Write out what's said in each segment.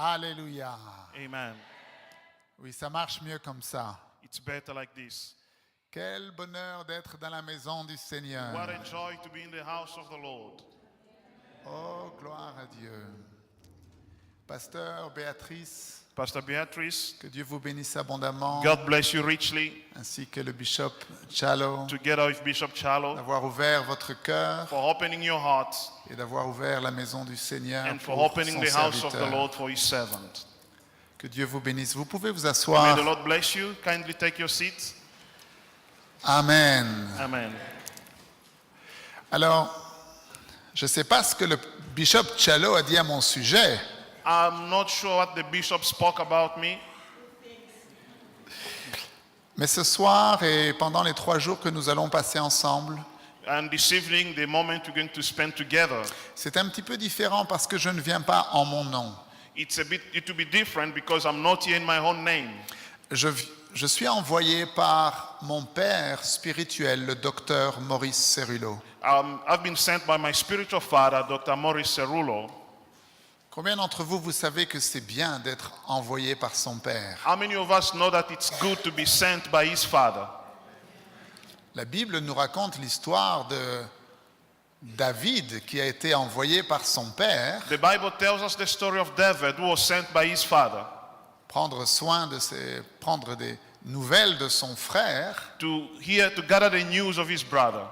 Alléluia. Amen. Oui, ça marche mieux comme ça. It's better like this. Quel bonheur d'être dans la maison du Seigneur. What a joy to be in the house of the Lord. Oh, gloire à Dieu. Pasteur Béatrice, Pastor Beatrice, que Dieu vous bénisse abondamment, God bless you richly, ainsi que le bishop Chalo, together with Bishop Chalo, d'avoir ouvert votre cœur for opening your heart et d'avoir ouvert la maison du Seigneur and for pour opening son the house of the serviteur. Lord for his servant. Que Dieu vous bénisse. Vous pouvez vous May asseoir. the Lord bless you. Kindly take your seat. Amen. Amen. Alors, je ne sais pas ce que le bishop Chalo a dit à mon sujet. I'm not sure what the bishop spoke about me, Mais ce soir et pendant les 3 jours que nous allons passer ensemble, and this evening, the moment we're going to spend together, c'est un petit peu différent parce que je ne viens pas en mon nom. it will be different because I'm not here in my own name. Je suis envoyé par mon père spirituel, le docteur Maurice Cerullo. I've been sent by my spiritual father, Dr. Maurice Cerullo. Combien d'entre vous, vous savez que c'est bien d'être envoyé par son père? How many of us know that it's good to be sent by his father? La Bible nous raconte l'histoire de David qui a été envoyé par son père The Bible tells us the story of David, who was sent by his father prendre des nouvelles de son frère, to gather the news of his brother.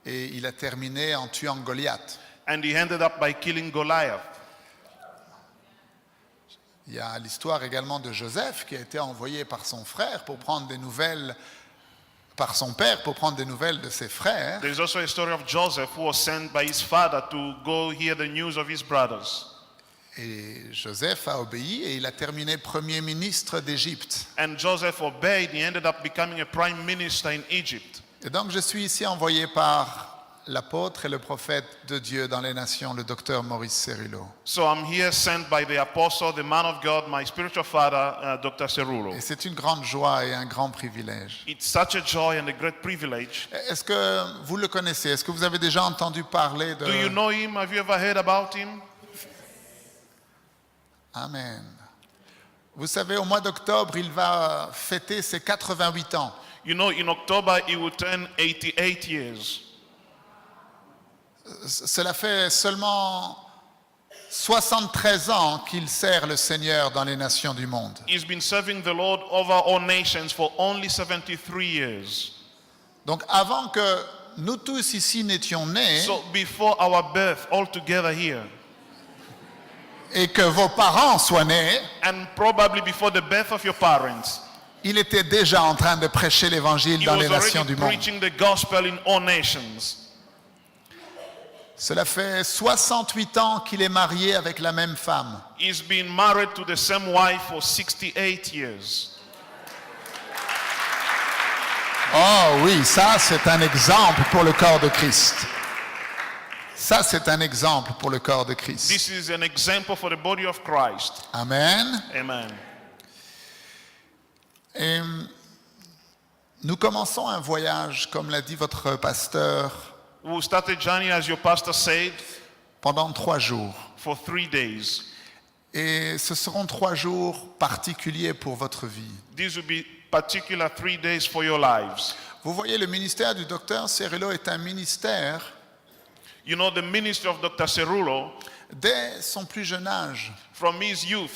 et il a terminé en tuant Goliath. And he ended up by killing Goliath. Il y a l'histoire également de Joseph qui a été envoyé par son frère pour prendre des nouvelles, par son père pour prendre des nouvelles de ses frères. There is also a story of Joseph, who was sent by his father to go hear the news of his brothers. Et Joseph a obéi et il a terminé premier ministre d'Égypte. And Joseph obeyed. He ended up becoming a prime minister in Egypt. Et donc je suis ici envoyé par l'apôtre et le prophète de Dieu dans les nations, le docteur Maurice Cerullo. So I'm here sent by the apostle, the man of God, my spiritual father, Dr. Cerullo. Et c'est une grande joie et un grand privilège. It's such a joy and a great privilege. Est-ce que vous le connaissez? Est-ce que vous avez déjà entendu parler de... Do you know him? Have you ever heard about him? Amen. Vous savez, au mois d'octobre, il va fêter ses 88 ans. You know, in October he will turn 88 years. Cela fait seulement 73 ans qu'il sert le Seigneur dans les nations du monde. He's been serving the Lord over all nations for only 73 years. Donc avant que nous tous ici n'étions nés So before our birth, all together here, et que vos parents soient nés, and probably before the birth of your parents, il était déjà en train de prêcher l'évangile he dans was les nations already du monde. preaching the gospel in all nations. Cela fait 68 ans qu'il est marié avec la même femme. He's been married to the same wife for 68 years. Oh oui, ça c'est un exemple pour le corps de Christ. Ça c'est un exemple pour le corps de Christ. This is an example for the body of Christ. Amen. Amen. Et nous commençons un voyage, comme l'a dit votre pasteur, We'll start a journey, as your pastor said, pendant 3 jours. for 3 days. Et ce seront 3 jours particuliers pour votre vie. These will be particular 3 days for your lives. Vous voyez, le ministère du docteur Cerullo est un ministère, You know, the ministry of Dr. Cerullo, dès son plus jeune âge, from his youth,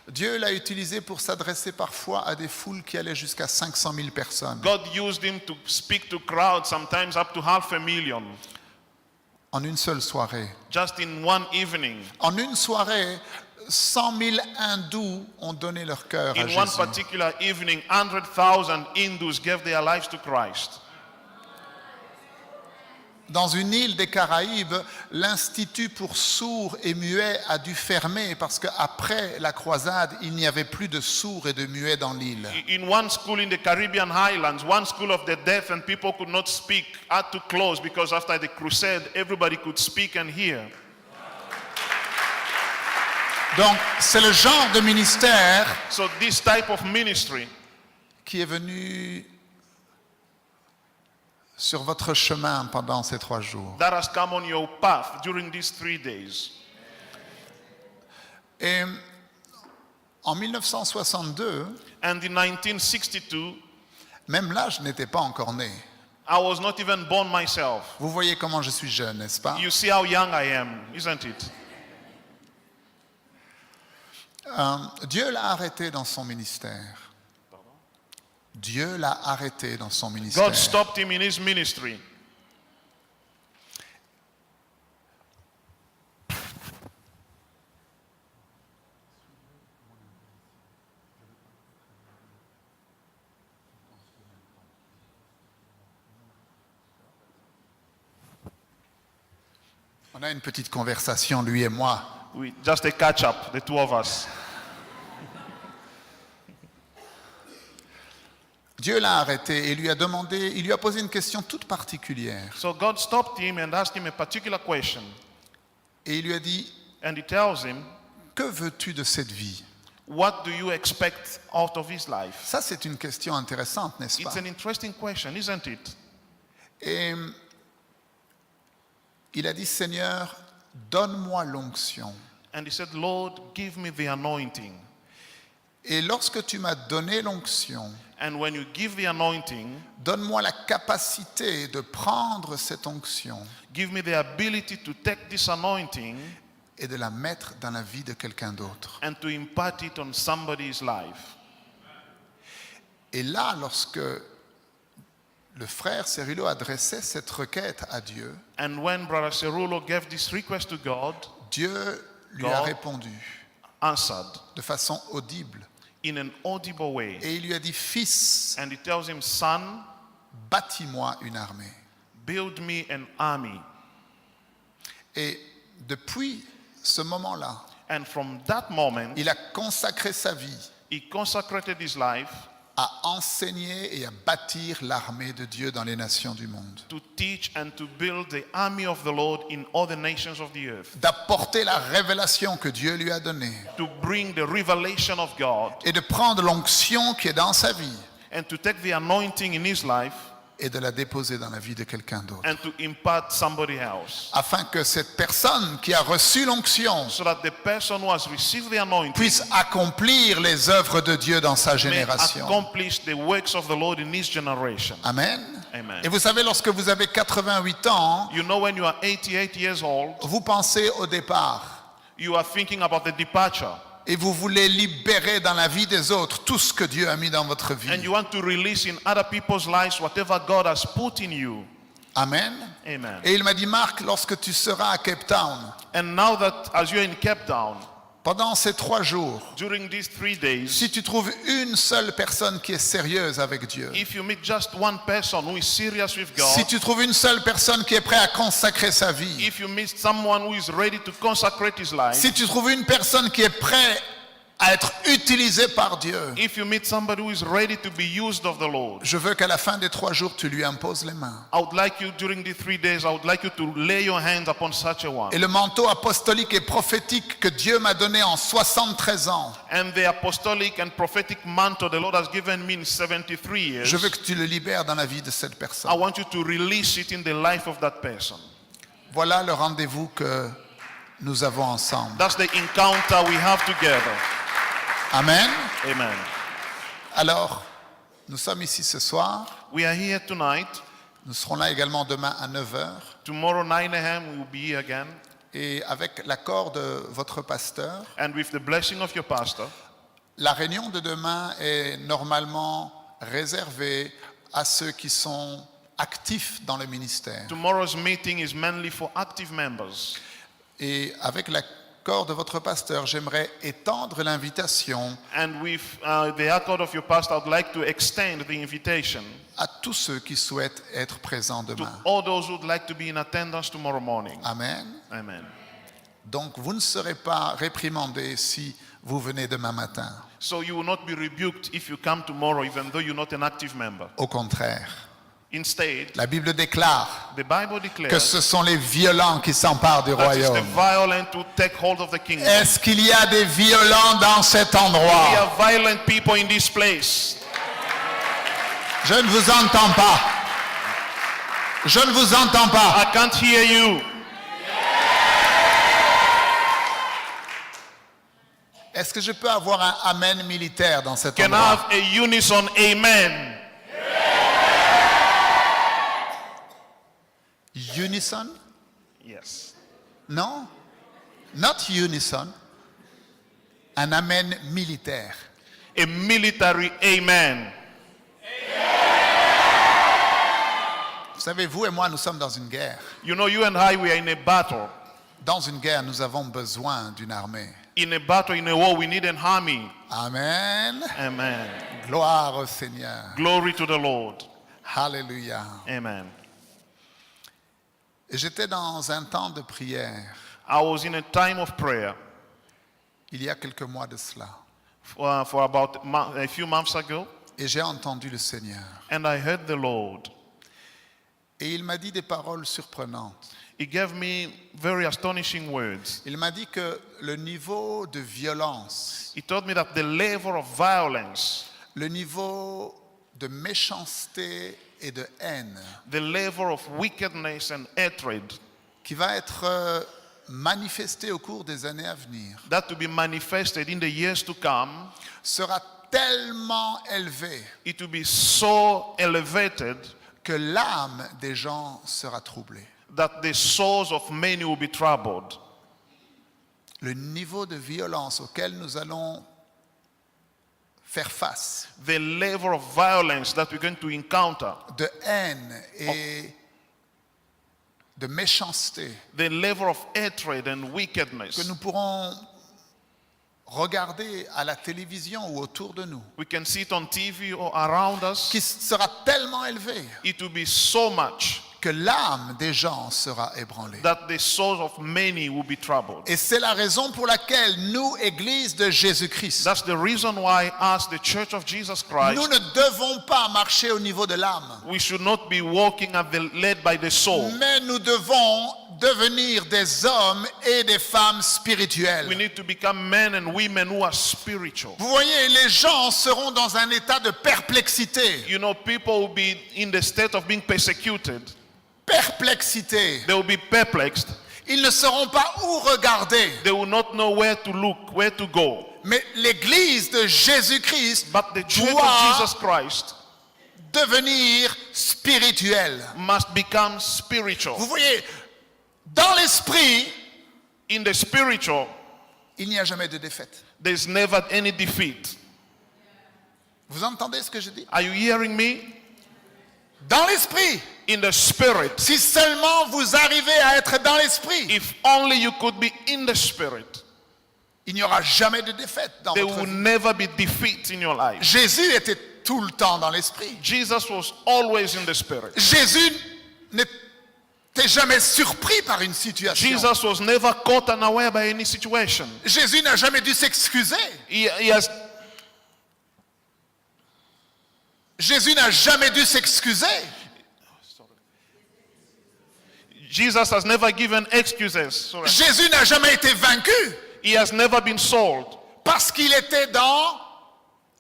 Dieu l'a utilisé pour s'adresser parfois à des foules qui allaient jusqu'à 500 000 personnes. God used him to speak to crowds, sometimes up to 500,000, En une seule soirée. just in one evening. En une soirée, 100 000 hindous ont donné leur cœur à In one Jésus. particular evening, 100,000 Hindus gave their lives to Christ. Dans une île des Caraïbes, l'Institut pour sourds et muets a dû fermer parce qu'après la croisade, il n'y avait plus de sourds et de muets dans l'île. In one school in the Caribbean Highlands, one school of the deaf and people could not speak had to close because after the crusade, everybody could speak and hear. Donc, c'est le genre de ministère So this type of ministry qui est venu sur votre chemin pendant ces 3 jours. that has come on your path during these 3 days. Et En 1962, And in 1962, même là, je n'étais pas encore né. I was not even born myself. Vous voyez comment je suis jeune, n'est-ce pas? You see how young I am, isn't it? Dieu l'a arrêté dans son ministère. Dieu l'a arrêté dans son ministère. God stopped him in his ministry. On a une petite conversation, lui et moi. Just a catch up, the two of us. Dieu l'a arrêté et lui a demandé, il lui a posé une question toute particulière. So God stopped him and asked him a particular question. Et il lui a dit, And he tells him, que veux-tu de cette vie? what do you expect out of his life? Ça, c'est une question intéressante, n'est-ce pas? It's an interesting question, isn't it? Et il a dit, Seigneur, donne-moi l'onction. And he said, Lord, give me the anointing. Et lorsque tu m'as donné l'onction, And when you give the anointing, donne-moi la capacité de prendre cette onction give me the ability to take this anointing et de la mettre dans la vie de quelqu'un d'autre. and to impart it on somebody's life. Et là, lorsque le frère Cerullo adressait cette requête à Dieu, And when Brother Cerullo gave this request to God, Dieu lui a God répondu answered de façon audible. in an audible way. Et il lui a dit, Fils, And he tells him, Son, bâtis-moi une armée. build me an army. Et depuis ce moment-là, And from that moment, il a consacré sa vie he consecrated his life à enseigner et à bâtir l'armée de Dieu dans les nations du monde. to teach and to build the army of the Lord in all the nations of the earth, D'apporter la révélation que Dieu lui a donnée to bring the revelation of God et de prendre l'onction qui est dans sa vie and to take the anointing in his life et de la déposer dans la vie de quelqu'un d'autre. and to impart somebody else, Afin que cette personne qui a reçu l'onction so that the person who has received the anointing puisse accomplir les œuvres de Dieu dans sa may génération. accomplish the works of the Lord in his generation. Amen. Amen. Et vous savez, lorsque vous avez 88 ans, You know, when you are 88 years old, vous pensez au départ you are thinking about the departure et vous voulez libérer dans la vie des autres tout ce que Dieu a mis dans votre and vie. you want to release in other people's lives whatever God has put in you. Amen. Amen. Et il m'a dit, Marc, lorsque tu seras à Cape Town, And now that as you're in Cape Town, pendant ces 3 jours, during these 3 days, si tu trouves une seule personne qui est sérieuse avec Dieu, if you meet just one person who is serious with God, si tu trouves une seule personne qui est prête à consacrer sa vie, if you meet someone who is ready to consecrate his life, si tu trouves une personne qui est prête à être utilisée par Dieu, if you meet somebody who is ready to be used of the Lord, je veux qu'à la fin des 3 jours, tu lui imposes les mains. I would like you during the 3 days, I would like you to lay your hands upon such a one. Et le manteau apostolique et prophétique que Dieu m'a donné en 73 ans, And the apostolic and prophetic mantle the Lord has given me in 73 years, je veux que tu le libères dans la vie de cette I personne. want you to release it in the life of that person. Voilà le rendez-vous que nous avons ensemble. That's the encounter we have together. Amen. Amen. Alors, nous sommes ici ce soir. We are here tonight. Nous serons là également demain à 9h. Tomorrow 9 a.m. we will be here again. Et avec l'accord de votre pasteur, And with the blessing of your pastor, la réunion de demain est normalement réservée à ceux qui sont actifs dans le ministère. tomorrow's meeting is mainly for active members. Et avec l'accord de votre pasteur, j'aimerais étendre l'invitation And with the accord of your pastor, I'd like to extend the invitation à tous ceux qui souhaitent être présents to demain. all those who would like to be in attendance tomorrow morning. Amen. Amen. Donc vous ne serez pas réprimandés si vous venez demain matin. So you will not be rebuked if you come tomorrow, even though you're not an active member. Au contraire, Instead, la Bible déclare the Bible que declares ce sont les violents qui s'emparent du that it's the royaume. violent who take hold of the kingdom. Est-ce qu'il y a des violents dans cet We endroit? have violent people in this place. Je ne vous entends pas. Je ne vous entends pas. I can't hear you. Est-ce que je peux avoir un amen militaire dans cet Can I endroit? have a unison amen? Unison? Yes. Non? Not unison. Un amen militaire. A military amen. Vous savez, vous et moi, nous sommes dans une guerre. You know, you and I, we are in a battle. Dans une guerre, nous avons besoin d'une armée. In a battle, in a war, we need an army. Amen. Amen. Gloire au Seigneur. Glory to the Lord. Alléluia. Amen. Et j'étais dans un temps de prière I was in a time of prayer il y a quelques mois de cela. for about a few months ago, Et j'ai entendu le Seigneur. and I heard the Lord. Et il m'a dit des paroles surprenantes. He gave me very astonishing words. Il m'a dit que le niveau de violence, He told me that the level of violence, le niveau de méchanceté et de haine the level of wickedness and hatred qui va être manifesté au cours des années à venir that to be manifested in the years to come, sera tellement élevé it will be so elevated que l'âme des gens sera troublée. that the souls of many will be troubled. Le niveau de violence auquel nous allons faire face, The level of violence that we're going to encounter, de haine et de méchanceté, the level of hatred and que wickedness, nous pourrons regarder à la télévision ou autour de nous, we can see it on TV or around us, qui sera tellement élevé it will be so much que l'âme des gens sera ébranlée. that the souls of many will be troubled. Et c'est la raison pour laquelle nous, Église de Jésus-Christ, That's the reason why, as the Church of Jesus Christ, nous ne devons pas marcher au niveau de l'âme, we should not be walking led by the soul. mais nous devons devenir des hommes et des femmes We spirituels. need to become men and women who are spiritual. Vous voyez, les gens seront dans un état de perplexité. You know, people will be in the state of being persecuted. Perplexité. They will be perplexed. Ils ne sauront pas où regarder. They will not know where to look, where to go. Mais l'Église de Jésus-Christ But the Church of doit Jesus Christ devenir spirituelle. must become spiritual. Vous voyez, dans l'esprit, In the spiritual, il n'y a jamais de défaite. there's never any defeat. Vous entendez ce que je dis? Are you hearing me? Dans l'esprit. In the spirit. Si seulement vous arrivez à être dans l'esprit, If only you could be in the spirit, il n'y aura jamais de défaite dans there votre will vie. never be defeat in your life. Jésus était tout le temps dans l'esprit. Jesus was always in the spirit. Jésus n'était jamais surpris par une situation. Jesus was never caught unaware by any situation. Jésus n'a jamais dû s'excuser. Jésus n'a jamais dû s'excuser. Jesus has never given excuses. Sorry. Jésus n'a jamais été vaincu He has never been sold parce qu'il était dans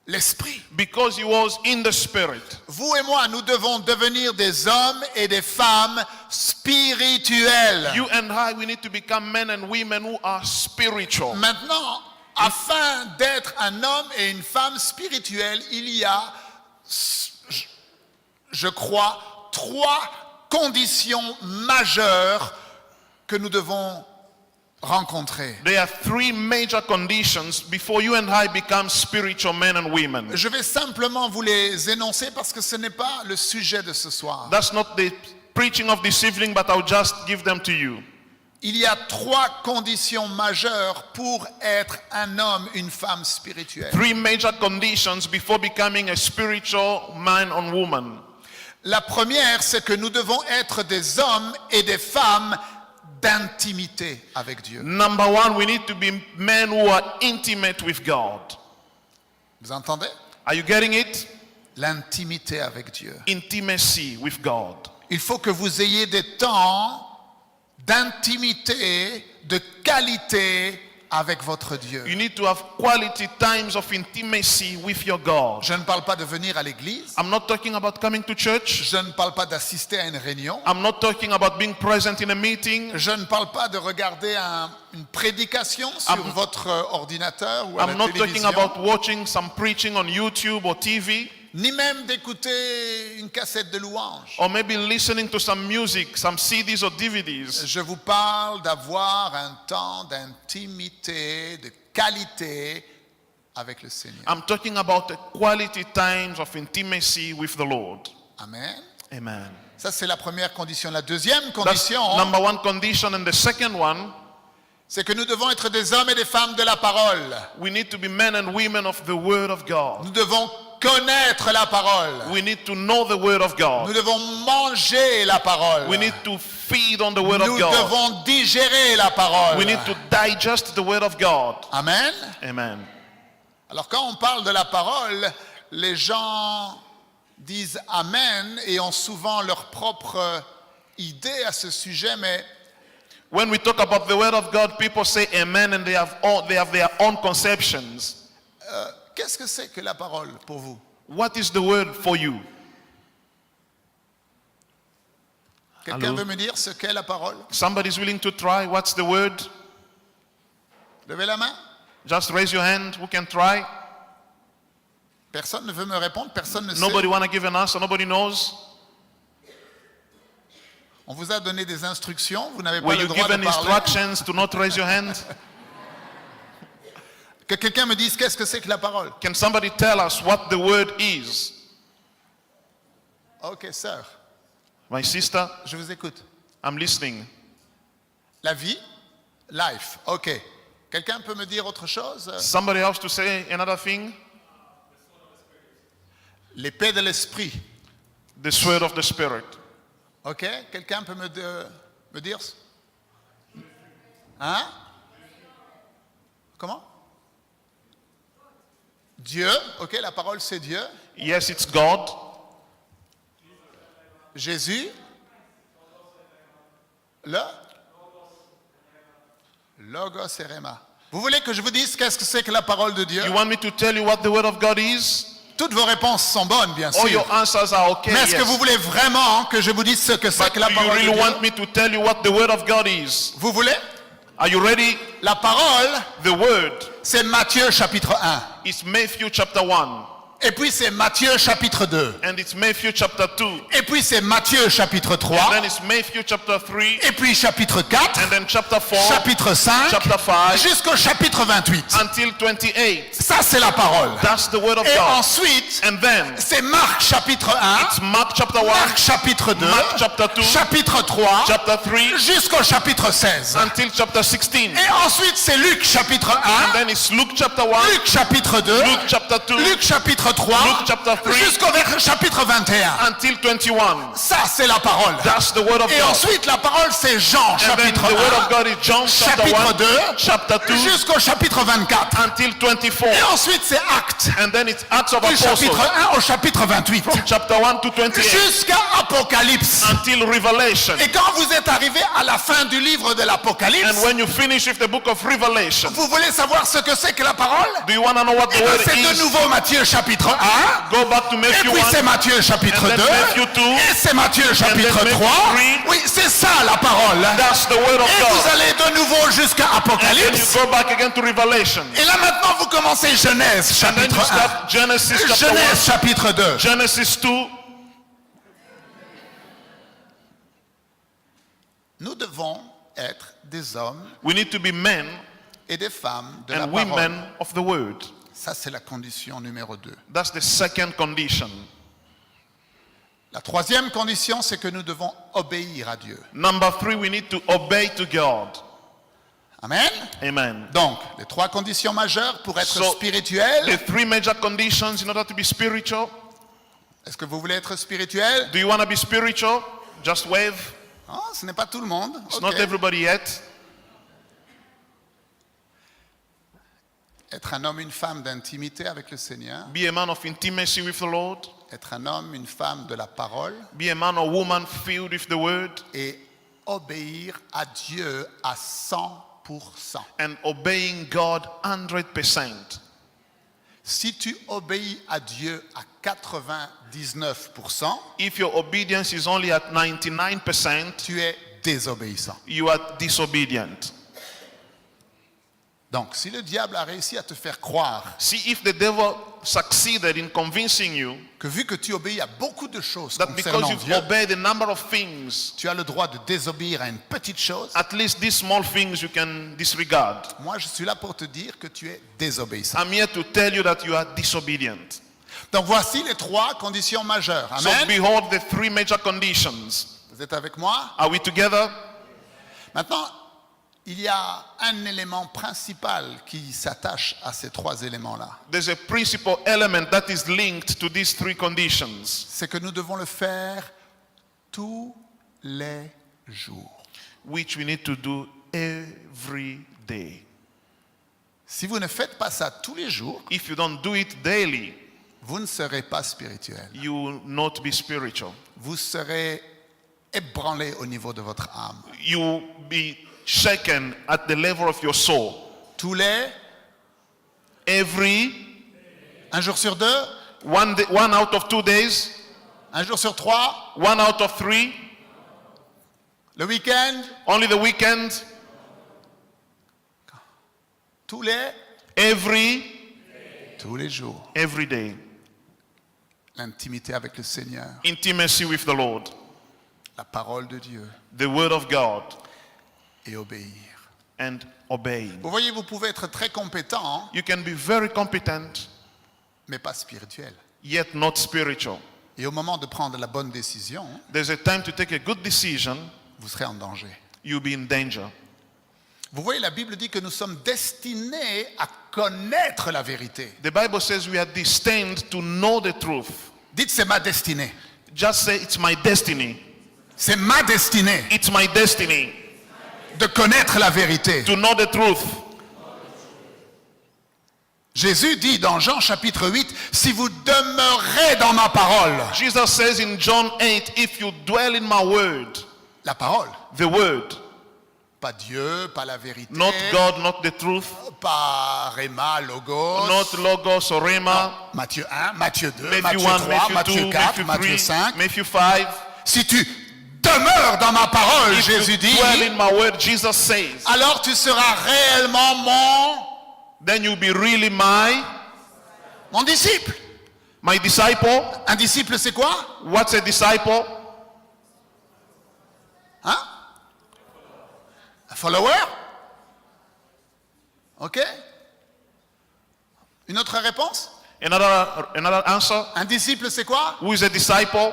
l'esprit. because he was in the spirit. Vous et moi, nous devons devenir des hommes et des femmes spirituels. You and I, we need to become men and women who are spiritual. Maintenant, afin d'être un homme et une femme spirituels, il y a, je crois, 3 conditions majeures que nous devons rencontrer. There are 3 major conditions before you and I become spiritual men and women. Je vais simplement vous les énoncer parce que ce n'est pas le sujet de ce soir. That's not the preaching of this evening, but I'll just give them to you. Il y a 3 conditions majeures pour être un homme, une femme spirituelle. 3 major conditions before becoming a spiritual man or woman. La première, c'est que nous devons être des hommes et des femmes d'intimité avec Dieu. Number 1, we need to be men who are intimate with God. Vous entendez? Are you getting it? L'intimité avec Dieu. Intimacy with God. Il faut que vous ayez des temps d'intimité, de qualité avec votre Dieu. You need to have quality times of intimacy with your God. Je ne parle pas de venir à l'église. I'm not talking about coming to church. Je ne parle pas d'assister à une réunion. I'm not talking about being present in a meeting. Je ne parle pas de regarder une prédication sur votre ordinateur ou à la I'm not talking télévision. about watching some preaching on YouTube or TV, Ni même d'écouter une cassette de louanges. or maybe listening to some music, some CDs or DVDs. Je vous parle d'avoir un temps d'intimité, de qualité avec le Seigneur. I'm talking about the quality times of intimacy with the Lord. Amen. Amen. Ça, c'est la première condition. La deuxième That's condition, number one condition. And the second one, c'est que nous devons être des hommes et des femmes de la parole. we need to be men and women of the Word of God. Nous devons connaître la parole. We need to know the Word of Nous God. devons manger la parole. We need to feed on the Word Nous of God. devons digérer la parole. We need to digest the Word of God. Amen. Amen. Alors quand on parle de la parole, les gens disent Amen et ont souvent leur propre idée à ce sujet, mais When we talk about the Word of God, people say amen and they have their own conceptions. qu'est-ce que c'est que la parole pour vous? What is the Word for you? Quelqu'un Allô? veut me dire ce qu'est la parole? Somebody's willing to try? What's the Word? Levez la main. Just raise your hand. Who can try? Personne ne veut me répondre, personne ne Nobody sait. want to give an answer. Nobody knows. On vous a donné des instructions, vous n'avez pas Were le you droit de given parler. instructions to not raise your hand? Que quelqu'un me dise qu'est-ce que c'est que la parole? Can somebody tell us what the Word is? Ok, sœur, My sister, je vous écoute. I'm listening. La vie, life, ok. Quelqu'un peut me dire autre chose? Somebody else to say another thing? L'épée de l'esprit, The sword of the Spirit. ok. Quelqu'un peut me dire? Hein? Comment? Dieu, ok, la parole c'est Dieu. Yes, it's God. Jésus, Logos et Rhéma. Vous voulez que je vous dise qu'est-ce que c'est que la parole de Dieu? You want me to tell you what the Word of God is? Toutes vos réponses sont bonnes, bien All sûr. your answers are okay. Mais est-ce que Yes. vous voulez vraiment que je vous dise ce que c'est But que la do you parole de really Dieu? want me to tell you what the Word of God is? Vous voulez? Are you ready? La parole, The Word c'est Matthieu chapitre 1. is Matthew chapter 1. Et puis c'est Matthieu chapitre 2. And it's Matthew chapter 2. Et puis c'est Matthieu chapitre 3. And then it's Matthew chapter 3. Et puis chapitre 4. And then chapter 4. Chapitre 5. Chapter 5. Jusqu'au chapitre 28. Until 28. Ça c'est la parole. That's the Word of Et God. ensuite, And then c'est Marc chapitre 1. it's Mark chapter 1. Marc chapitre 2. Mark chapter 2. Chapitre 3. Chapter 3. Jusqu'au chapitre 16. Until chapter 16. Et ensuite c'est Luc chapitre And 1. then it's Luke chapter 1. Luc chapitre 2. Luke chapter 2. Luc chapitre 3. Luke chapter 3. Jusqu'au chapitre 21. Until 21. Ça c'est la parole. That's the Word of Et God. ensuite la parole c'est Jean And then chapitre the Word of 1. God is John chapter Chapitre 1. 2. Chapter 2. Jusqu'au chapitre 24. Until 24. Et ensuite c'est Actes. And then it's Acts of Du chapitre Apostles. 1 au chapitre 28. From chapter 1 to 28. Jusqu'à Apocalypse. Until Revelation. Et quand vous êtes arrivé à la fin du livre de l'Apocalypse, And when you finish with the book of Revelation, vous voulez savoir ce que c'est que la parole? do you want to know what the Eh bien, word c'est de is? nouveau Matthieu chapitre 1. Go back to Et Matthew puis c'est 1. Matthieu chapitre And then 2. Matthew 2. Et c'est Matthieu chapitre Matthew 3. 3. Oui, c'est ça la parole. That's the word of Et vous God. allez de nouveau jusqu'à And then you Apocalypse. go back again to Revelation. Et là maintenant vous commencez Genèse And then chapitre you 1. start Genesis chapter 1. Genèse chapitre 2. Genesis 2. Nous devons être des hommes We need to be men et des femmes de la and parole. women of the word. Ça c'est la condition numéro 2. That's the second condition. La troisième condition, c'est que nous devons obéir à Dieu. Number 3, we need to obey to God. Amen. Amen. Donc, les trois conditions majeures pour être So, spirituel. The 3 major conditions in order to be spiritual. Est-ce que vous voulez être spirituel? Do you want to be spiritual? Just wave. Oh, ce n'est pas tout le monde. It's Ok. not everybody yet. Être un homme, une femme d'intimité avec le Seigneur. Be a man of intimacy with the Lord. Être un homme, une femme de la parole. Be a man or woman filled with the word. Et obéir à Dieu à 100%. and obeying God 100%. Si tu obéis à Dieu à 99%, If your obedience is only at 99%, tu es désobéissant. you are disobedient. Donc, si le diable a réussi à te faire croire See, if the devil succeeded in convincing you que vu que tu obéis à beaucoup de choses that because concernant you've Dieu, obeyed a number of things, tu as le droit de désobéir à une petite chose, at least these small things you can disregard. moi je suis là pour te dire que tu es désobéissant. I'm here to tell you that you are disobedient. Donc voici les 3 conditions majeures. So Amen. behold the 3 major conditions. Vous êtes avec moi? Are we together? Maintenant, il y a un élément principal qui s'attache à ces 3 éléments-là. There's a principal element that is linked to these 3 conditions, C'est que nous devons le faire tous les jours. which we need to do every day. Si vous ne faites pas ça tous les jours, If you don't do it daily, vous ne serez pas spirituel. you will not be spiritual. Vous serez ébranlé au niveau de votre âme. You will be shaken at the level of your soul. Tous les, Every un jour sur 2, one out of 2 days, un jour sur 3, 1 out of 3, le week-end, only the weekend, tous les jours. every day. L'intimité avec le Seigneur, Intimacy with the Lord, la parole de Dieu the word of God, et obéir. and obeying. Vous voyez, vous pouvez être très compétent, You can be very competent, mais pas spirituel. yet not spiritual. Et au moment de prendre la bonne décision, There's a time to take a good decision, vous serez en danger. you'll be in danger. Vous voyez, la Bible dit que nous sommes destinés à connaître la vérité. The Bible says we are destined to know the truth. Dites, c'est ma destinée. Just say, it's my destiny. C'est ma destinée It's my destiny de connaître la vérité. to know the truth. Jésus dit dans Jean chapitre 8, si vous demeurez dans ma parole, Jesus says in John 8, if you dwell in my word, la parole, the word, pas Dieu, pas la vérité, not God, not the truth, pas Réma, Logos, not Logos or Rhema, Matthieu 1, Matthieu 2, Matthew Matthieu 1, 3, Matthew Matthieu 2, 4, Matthew Matthieu 3, 5. Matthew 5. Si tu demeures dans ma parole, If Jésus you dit, dwell in my word, Jesus says, alors tu seras réellement then you'll be really mon disciple. my disciple. Un disciple, c'est quoi? What's a disciple? Hein? Un follower? Ok? Une autre réponse? Another answer. Un disciple, c'est quoi? Who is a disciple?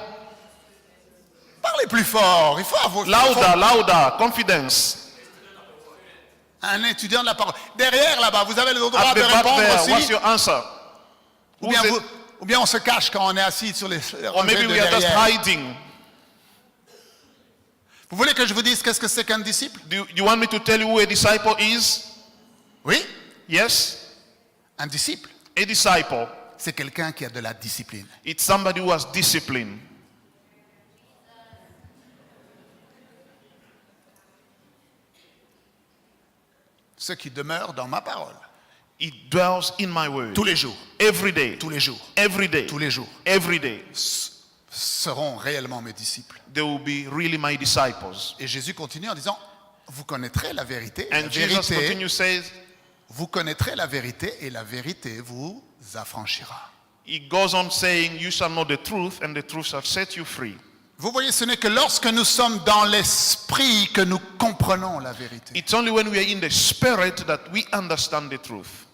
Parlez plus fort. Il faut avoir Louder, confidence. un étudiant de la parole. Derrière, là-bas, vous avez le droit At de the back répondre there, what's aussi. your answer? Ou bien on se cache quand on est assis sur les Or rangées maybe de we are just derrière. hiding. Vous voulez que je vous dise qu'est-ce que c'est qu'un disciple? Do you want me to tell you who a disciple is? Oui, Yes. un disciple, A disciple, c'est quelqu'un qui a de la discipline. it's somebody who has discipline. Ceux qui demeurent dans ma parole. It dwells in my word. Tous les jours, Every day. tous les jours, Every day. tous les jours. Every day. Seront réellement mes disciples. They will be really my disciples. Et Jésus continue en disant, vous connaîtrez la vérité. And La Jesus vérité, continues says, vous connaîtrez la vérité et la vérité vous affranchira. he goes on saying, you shall know the truth and the truth shall set you free. Vous voyez, ce n'est que lorsque nous sommes dans l'esprit que nous comprenons la vérité. It's only when we are in the spirit that we understand the truth.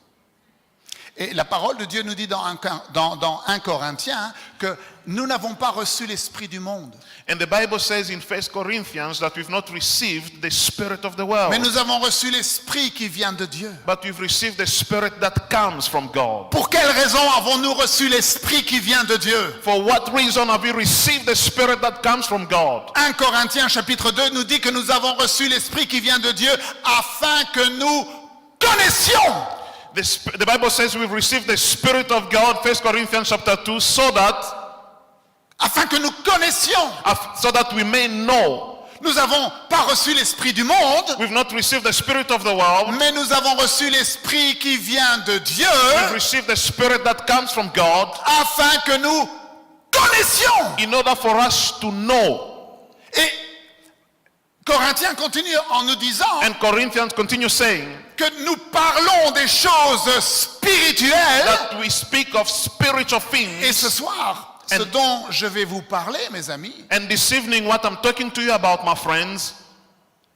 Et la parole de Dieu nous dit dans 1 Corinthiens que nous n'avons pas reçu l'esprit du monde, And the Bible says in 1 Corinthians that we've not received the spirit of the world, mais nous avons reçu l'esprit qui vient de Dieu. but we've received the spirit that comes from God. Pour quelle raison avons-nous reçu l'esprit qui vient de Dieu? For what reason have we received the spirit that comes from God? 1 Corinthiens chapitre 2 nous dit que nous avons reçu l'esprit qui vient de Dieu afin que nous connaissions. The Bible says we've received the spirit of God, 1 Corinthians chapter 2, so that Afin que nous connaissions. we may know. Nous n'avons pas reçu l'esprit du monde, We've not received the spirit of the world. mais nous avons reçu l'esprit qui vient de Dieu, We've received the spirit that comes from God afin que nous connaissions. in order for us to know. Et Corinthiens continue en nous disant And Corinthians continue saying que nous parlons des choses spirituelles. that we speak of spiritual Et things. ce soir, ce And- dont je vais vous parler, mes amis, And this evening, what I'm talking to you about, my friends,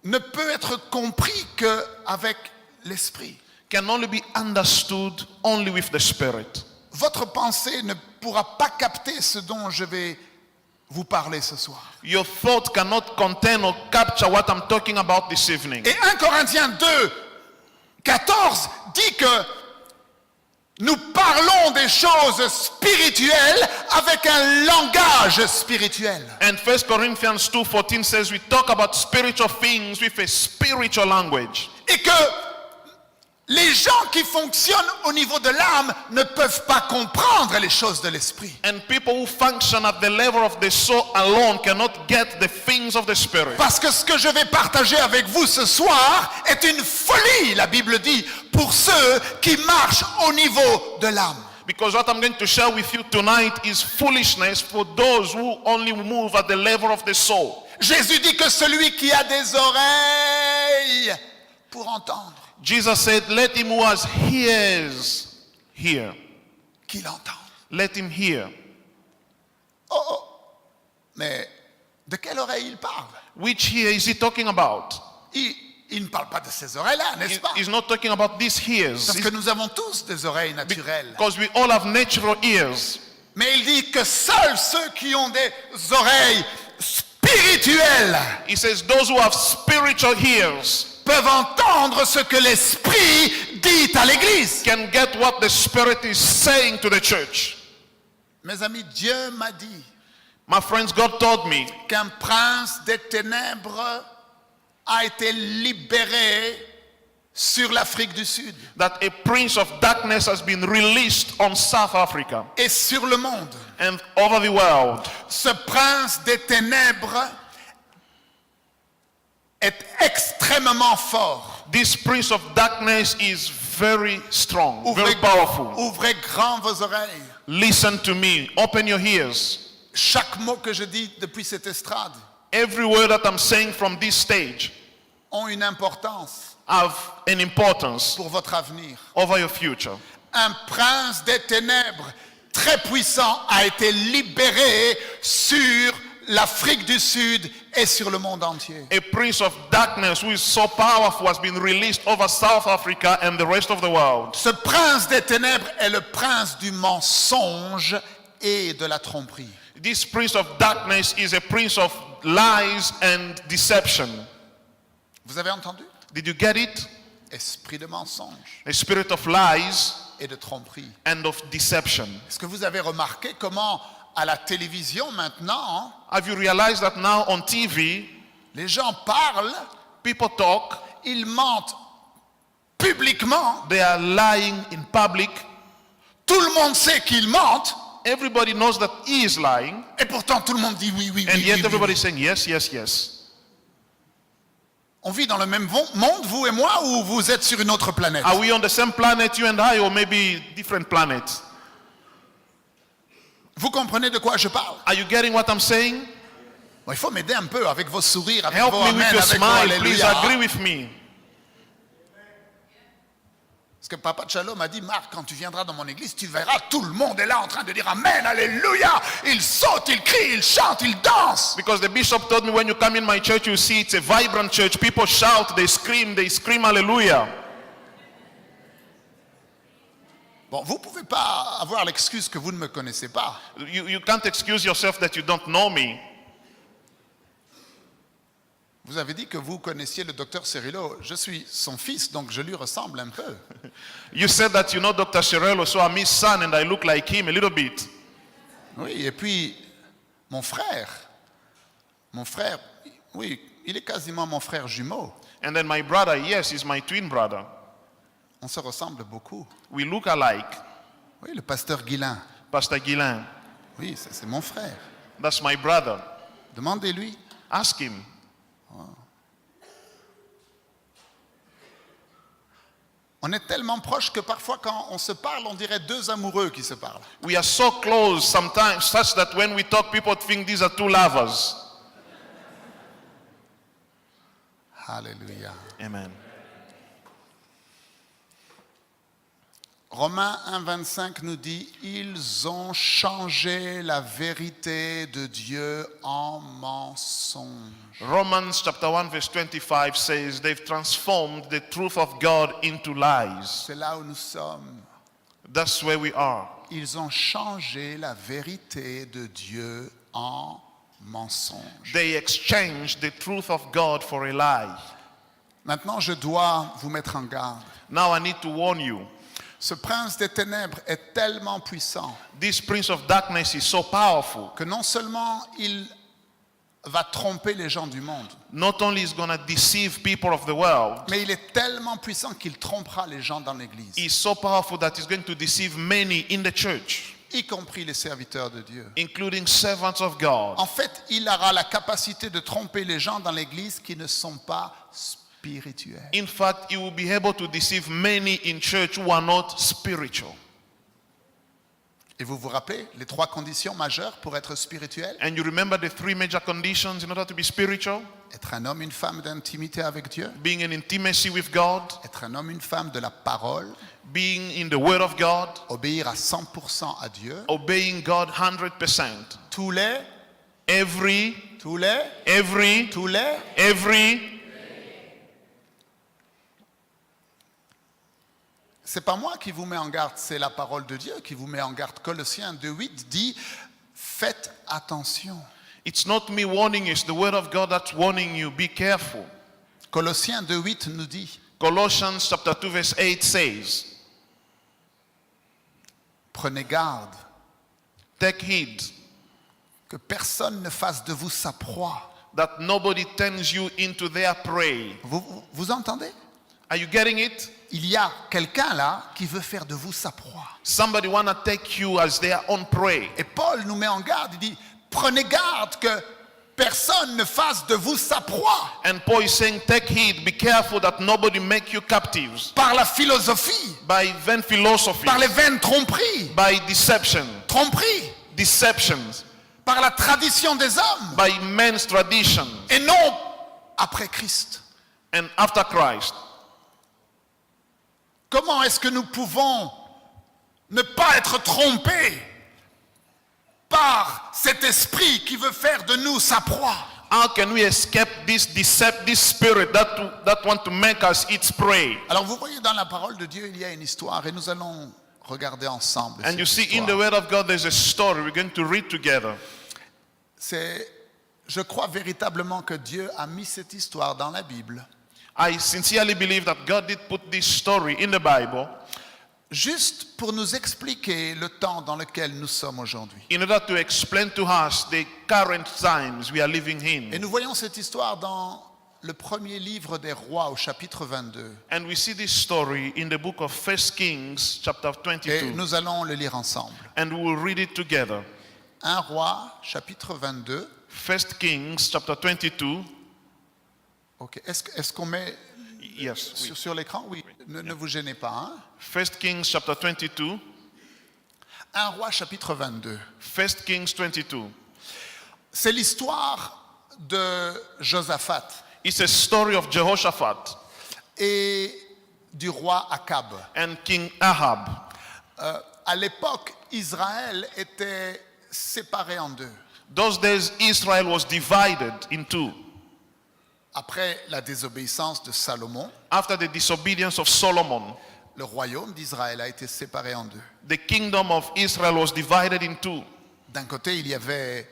ne peut être compris qu'avec l'esprit. can only be understood only with the spirit. Votre pensée ne pourra pas capter ce dont je vais vous parler ce soir. Your thought cannot contain or capture what I'm talking about this evening. Et 1 Corinthiens 2, 14 dit que nous parlons des choses spirituelles avec un langage spirituel. And 1 Corinthians 2:14 says we talk about spiritual things with a spiritual language. Et que les gens qui fonctionnent au niveau de l'âme ne peuvent pas comprendre les choses de l'esprit. And people who function at the level of the soul alone cannot get the things of the spirit. Parce que ce que je vais partager avec vous ce soir est une folie, la Bible dit, pour ceux qui marchent au niveau de l'âme. Because what I'm going to share with you tonight is foolishness for those who only move at the level of the soul. Jésus dit que celui qui a des oreilles pour entendre, Jesus said, let him who has ears hear. qu'il entende. Let him hear. Oh, mais de quelle oreille il parle? Which ear is he talking about? Il ne parle pas de ces oreilles-là, n'est-ce pas? He's not talking about these ears. Parce que nous avons tous des oreilles naturelles. Because we all have natural ears. Mais il dit que seuls ceux qui ont des oreilles spirituelles He says those who have spiritual ears peuvent entendre ce que l'Esprit dit à l'Église. can get what the Spirit is saying to the church. Mes amis, Dieu m'a dit My friends, God told me qu'un prince des ténèbres a été libéré sur l'Afrique du Sud that a prince of darkness has been released on South Africa et sur le monde. and over the world. Ce prince des ténèbres est extrêmement fort. This prince of darkness is very strong, very powerful. Ouvrez grand vos oreilles. Listen to me. Open your ears. Chaque mot que je dis depuis cette estrade Every word that I'm saying from this stage ont une importance have an importance pour votre avenir. over your future. Un prince des ténèbres très puissant a été libéré sur l'Afrique du Sud et sur le monde entier. A prince of darkness who is so powerful has been released over South Africa and the rest of the world. Ce prince des ténèbres est le prince du mensonge et de la tromperie. This prince of darkness is a prince of lies and deception. Vous avez entendu? Did you get it? Esprit de mensonge A spirit of lies et de tromperie. and of deception. Est-ce que vous avez remarqué comment à la télévision maintenant, Have you realized that now on TV, les gens parlent, people talk, ils mentent publiquement, they are lying in public. tout le monde sait qu'ils mentent, Everybody knows that he is lying, et pourtant tout le monde dit oui, oui, and oui, yet oui, oui, everybody oui. is saying yes, yes, yes. On vit dans le même monde, vous et moi, ou vous êtes sur une autre planète? Are we on the same planet, you and I, or maybe different planets? Vous comprenez de quoi je parle? Are you getting what I'm saying? Bon, il faut m'aider un peu avec vos sourires, avec Help vos me with amen, your avec vos smile, please alléluia. agree with me. Parce que Papa Tchalo m'a dit, Marc, quand tu viendras dans mon église, tu verras, tout le monde est là en train de dire amen, alléluia. Ils sautent, ils crient, ils chantent, ils dansent. Because the bishop told me when you come in my church, you see it's a vibrant church. People shout, they scream hallelujah. Bon, vous ne pouvez pas avoir l'excuse que vous ne me connaissez pas. You can't excuse yourself that you don't know me. Vous avez dit que vous connaissiez le docteur Cirillo. Je suis son fils, donc je lui ressemble un peu. You said that you know Dr. Shirello, so I'm his son and I look like him a little bit. Oui, et puis mon frère, oui, il est quasiment mon frère jumeau. And then my brother, yes, he's my twin brother. On se ressemble beaucoup. We look alike. Oui, le pasteur Guillain. Pastor Guillain, Oui, c'est mon frère. that's my brother. Demandez-lui. Ask him. On est tellement proches que parfois quand on se parle, on dirait deux amoureux qui se parlent. We are so close sometimes, such that when we talk, people think these are two lovers. Alléluia. Amen. Romains 1,25 nous dit « Ils ont changé la vérité de Dieu en mensonge. Romans chapter 1 verse 25 says they've transformed the truth of God into » lies. C'est là où nous sommes. That's where we are. Ils ont changé la vérité de Dieu en mensonge. They exchanged the truth of God for a lie. Maintenant, je dois vous mettre en garde. Now I need to warn you. Ce prince des ténèbres est tellement puissant This prince of darkness is so powerful. que non seulement il va tromper les gens du monde, Not only is going to deceive people of the world, mais il est tellement puissant qu'il trompera les gens dans l'église, he's so powerful that he's going to deceive many in the church, y compris les serviteurs de Dieu. including servants of God. En fait, il aura la capacité de tromper les gens dans l'église qui ne sont pas spirituels. In fact, he will be able to deceive many in church who are not spiritual. Et vous vous rappelez les trois conditions majeures pour être spirituel? And you remember the three major conditions in order to be spiritual? Être un homme, une femme d'intimité avec Dieu, Being in intimacy with God, être un homme, une femme de la parole, being in the Word of God, obéir à 100% à Dieu, obeying God 100%. tous les, Every, c'est pas moi qui vous mets en garde, c'est la parole de Dieu qui vous met en garde. Colossiens 2,8 dit faites attention. it's not me warning you, it's the Word of God that's warning you. Be careful. Colossiens 2,8 nous dit Colossians chapter 2 verse 8 says, prenez garde take heed que personne ne fasse de vous sa proie. that nobody turns you into their prey. Vous entendez? Are you getting it? Il y a quelqu'un là qui veut faire de vous sa proie. Somebody want to take you as their own prey. Et Paul nous met en garde, il dit prenez garde que personne ne fasse de vous sa proie And Paul is saying, take heed, be careful that nobody make you captives par la philosophie, by vain philosophy, par les vaines tromperies, by deception, deceptions, par la tradition des hommes by men's tradition, et non après Christ. and after Christ. Comment est-ce que nous pouvons ne pas être trompés par cet esprit qui veut faire de nous sa proie? How can we escape this spirit that want to make us its prey? Alors vous voyez dans la parole de Dieu, il y a une histoire et nous allons regarder ensemble. And cette you see, in histoire. the Word of God, there's a story we're going to read together. Je crois véritablement que Dieu a mis cette histoire dans la Bible I sincerely believe that God did put this story in the Bible juste pour nous expliquer le temps dans lequel nous sommes aujourd'hui. in order to explain to us the current times we are living Et in. nous voyons cette histoire dans le premier livre des rois au chapitre 22. And we see this story in the book of 1 Kings chapter Et 22. nous allons le lire ensemble. And we will read it together. 1 roi, chapitre 22. 1 Kings chapter 22. Ok. Est-ce qu'on met Yes. sur l'écran? Oui. Ne vous gênez pas. Hein? 1 Kings chapter 22. 1 roi, chapitre 22. 1 Kings 22. C'est l'histoire de Josaphat It's a story of Jehoshaphat et du roi Akab. and King Ahab. À l'époque, Israël était séparé en deux. Those days, Israel was divided in two. Après la désobéissance de Salomon, After the disobedience of Solomon, le royaume d'Israël a été séparé en deux. the kingdom of Israel was divided in two. D'un côté, il y avait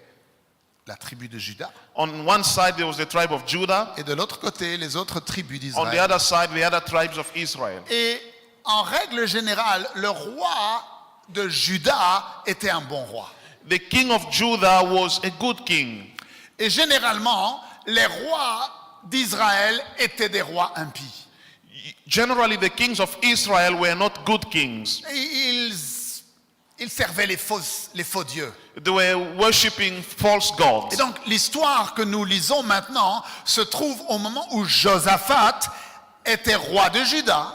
la tribu de Juda, On one side, there was the tribe of Judah. et de l'autre côté, les autres tribus On the d'Israël. other side, the other tribes of Israel. Et en règle générale, le roi de Juda était un bon roi. The king of Judah was a good king. Et généralement, les rois d'Israël étaient des rois impies. Generally, the kings of Israel were not good kings. Et ils servaient les faux dieux. They were worshipping false gods. Et donc, l'histoire que nous lisons maintenant se trouve au moment où Josaphat était roi de Juda.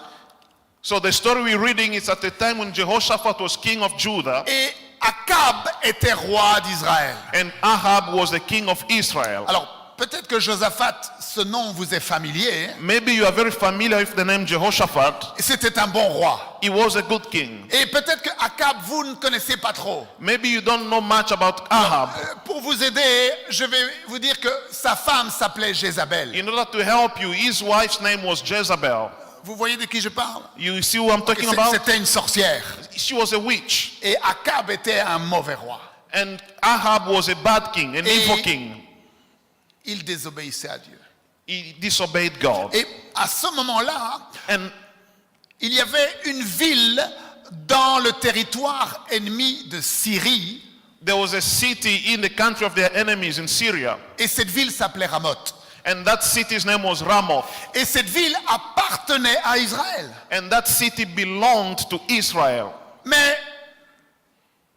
So the story we're reading is at the time when Jehoshaphat was king of Judah et Akab était roi d'Israël. and Ahab was the king of Israel. Alors, peut-être que Josaphat, ce nom vous est familier. Maybe you are very familiar with the name Jehoshaphat. C'était un bon roi. He was a good king. Et peut-être que Akab, vous ne connaissez pas trop. Maybe you don't know much about Ahab. Pour vous aider, je vais vous dire que sa femme s'appelait Jézabel. In order to help you, his wife's name was Jezebel. Vous voyez de qui je parle? You see who I'm talking about? C'était une sorcière. She was a witch. Et Akab était un mauvais roi. And Ahab was a bad king, an evil king. Il désobéissait à Dieu. He disobeyed God. Et à ce moment-là, And il y avait une ville dans le territoire ennemi de Syrie. there was a city in the country of their enemies in Syria. Et cette ville s'appelait Ramoth. And that city's name was Ramoth. Et cette ville appartenait à Israël. And that city belonged to Israel. Mais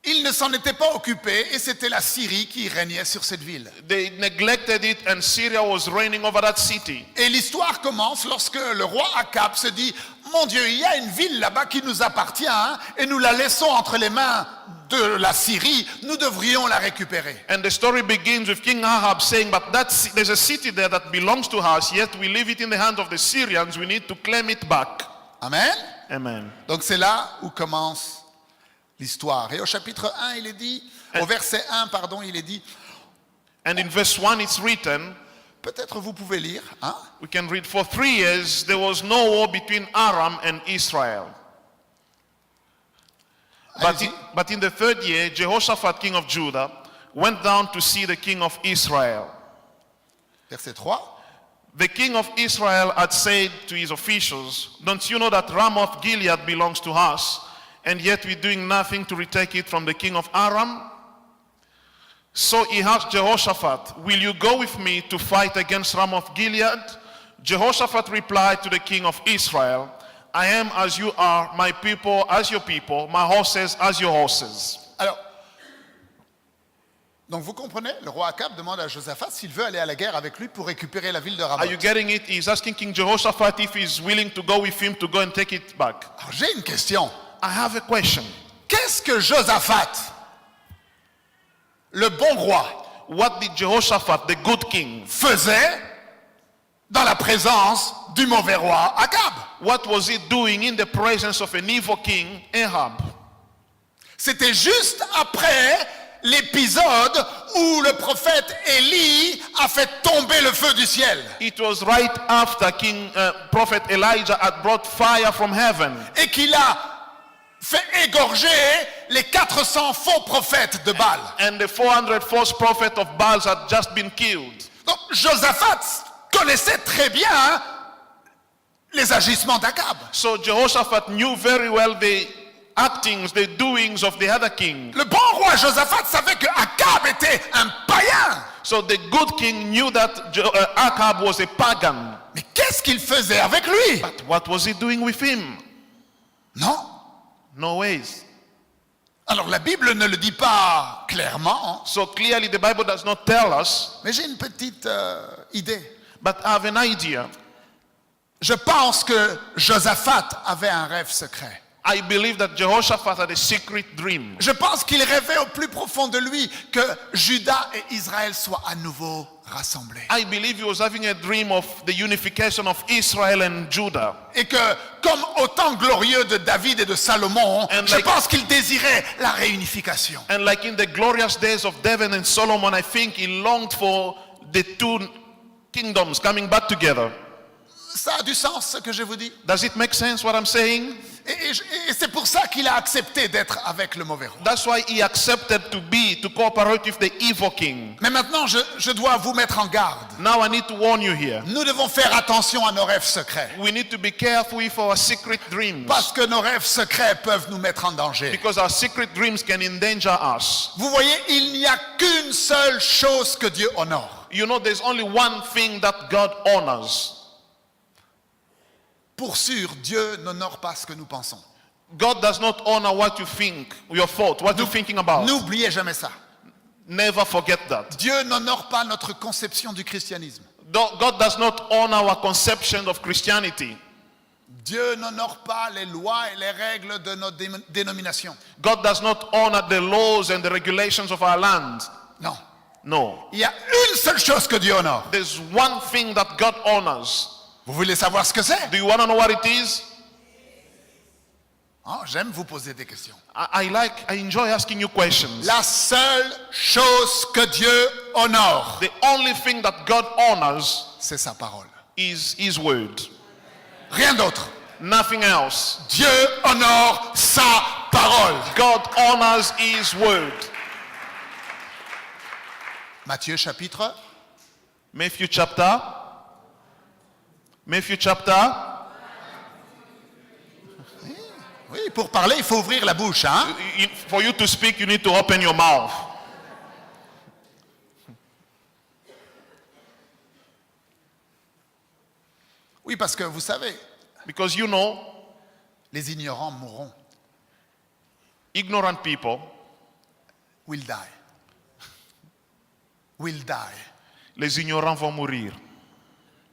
ils ne s'en étaient pas occupés et c'était la Syrie qui régnait sur cette ville. They neglected it and Syria was reigning over that city. Et l'histoire commence lorsque le roi Akab se dit « Mon Dieu, il y a une ville là-bas qui nous appartient hein, et nous la laissons entre les mains de la Syrie, nous devrions la récupérer. » And the story begins with King Ahab saying, but there's a city there that belongs to us, yet we leave it in the hands of the Syrians, we need to claim it back. Amen. Amen. Donc c'est là où commence l'histoire. Et au chapitre 1, il est dit, au verset 1, pardon, il est dit, And in verse 1 it's written, peut-être vous pouvez lire, hein? we can read, for 3 years there was no war between Aram and Israel. Allez-y. But in the 3rd year, Jehoshaphat, king of Judah, went down to see the king of Israel. Verset 3. The king of Israel had said to his officials, don't you know that Ramoth Gilead belongs to us, and yet we're doing nothing to retake it from the king of Aram? So he asked Jehoshaphat, will you go with me to fight against Ramoth Gilead? Jehoshaphat replied to the king of Israel, I am as you are, my people as your people, my horses as your horses. Alors, donc vous comprenez, le roi Akab demande à Josaphat s'il veut aller à la guerre avec lui pour récupérer la ville de Are you Ramoth. getting it? He's asking King Jehoshaphat if he's willing to go with him to go and take it back. Alors j'ai une question. I have a question. Qu'est-ce que Josaphat, le bon roi, What did Jehoshaphat, the good king, faisait dans la présence du mauvais roi Akab? what was he doing in the presence of an evil king, Ahab? C'était juste après l'épisode où le prophète Élie a fait tomber le feu du ciel. It was right after Prophet Elijah had brought fire from heaven Et qu'il a fait égorger les 400 faux prophètes de Baal. and the 400 false prophets of Baal had just been killed. Donc Josaphat connaissait très bien les agissements d'Akab. So Jehoshaphat knew very well the actings, the doings of the other king. Le bon roi Josaphat savait que Akab était un païen. So the good king knew that Ahab was a pagan. Mais qu'est-ce qu'il faisait avec lui? But what was he doing with him? Non. No ways. Alors la Bible ne le dit pas clairement, So clearly the Bible does not tell us, mais j'ai une petite idée. but I have an idea. Je pense que Josaphat avait un rêve secret. I believe that Jehoshaphat had a secret dream. Je pense qu'il rêvait au plus profond de lui que Juda et Israël soient à nouveau rassemblés. I believe he was having a dream of the unification of Israel and Judah. Et que, comme au temps glorieux de David et de Salomon, And je like- pense qu'il désirait la réunification. And like in the glorious days of David and Solomon, I think he longed for the two kingdoms coming back together. Ça a du sens ce que je vous dis. Does it make sense what I'm saying? Et c'est pour ça qu'il a accepté d'être avec le mauvais roi. That's why he accepted to cooperate with the evil king. Mais maintenant, je dois vous mettre en garde. Now I need to warn you here. Nous devons faire attention à nos rêves secrets. We need to be careful with our secret dreams. Parce que nos rêves secrets peuvent nous mettre en danger. Because our secret dreams can endanger us. Vous voyez, il n'y a qu'une seule chose que Dieu honore. You know, there's only one thing that God honors. Pour sûr, Dieu n'honore pas ce que nous pensons. God does not honor what you think, your thought, what you're thinking about. N'oubliez jamais ça. Never forget that. Dieu n'honore pas notre conception du christianisme. God does not honor our conception of Christianity. Dieu n'honore pas les lois et les règles de notre dénomination. God does not honor the laws and the regulations of our land. Non. No. Il y a une seule chose que Dieu honore. There's one thing that God honors. Vous voulez savoir ce que c'est? Do you want to know what it is? Oh, j'aime vous poser des questions. I enjoy asking you questions. La seule chose que Dieu honore, The only thing that God honors c'est sa parole. is His word. Rien d'autre. Nothing else. Dieu honore sa parole. God honors His word. Matthieu chapitre. Matthew chapter. Oui, pour parler, il faut ouvrir la bouche, hein? For you to speak, you need to open your mouth. Oui, parce que vous savez, Because you know, les ignorants mourront. ignorant people Will die. Will die. Les ignorants vont mourir.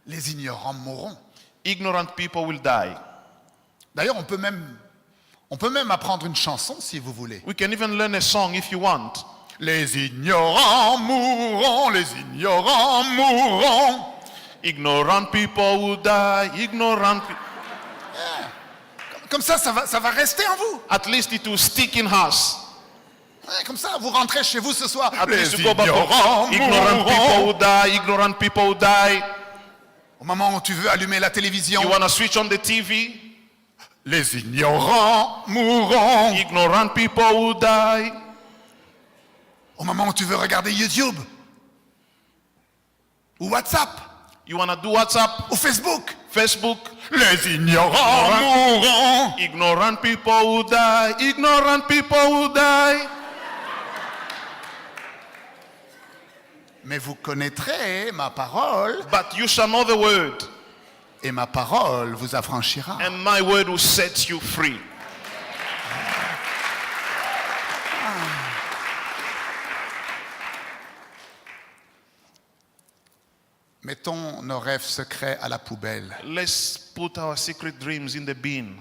Les ignorants mourront. Ignorant people will die. D'ailleurs, on peut même apprendre une chanson si vous voulez. We can even learn a song if you want. Les ignorants mourront, les ignorants mourront. Ignorant people will die. Ignorant people. Comme ça va rester en vous. At least it will stick in us. Ouais, comme ça, vous rentrez chez vous ce soir. At Les least you go back ignorants home. Ignorant people mourront. will die. Ignorant people will die. Au moment où tu veux allumer la télévision, You want to switch on the TV? les ignorants mourront. Ignorant people will die. Au moment où tu veux regarder YouTube, ou WhatsApp, You want to do WhatsApp, ou Facebook, Facebook? les ignorants mourront. Ignorant people will die. Ignorant people will die. Mais vous connaîtrez ma parole, But you shall know the word, et ma parole vous affranchira. and my word will set you free. Mettons nos rêves secrets à la poubelle. Let's put our secret dreams in the bin.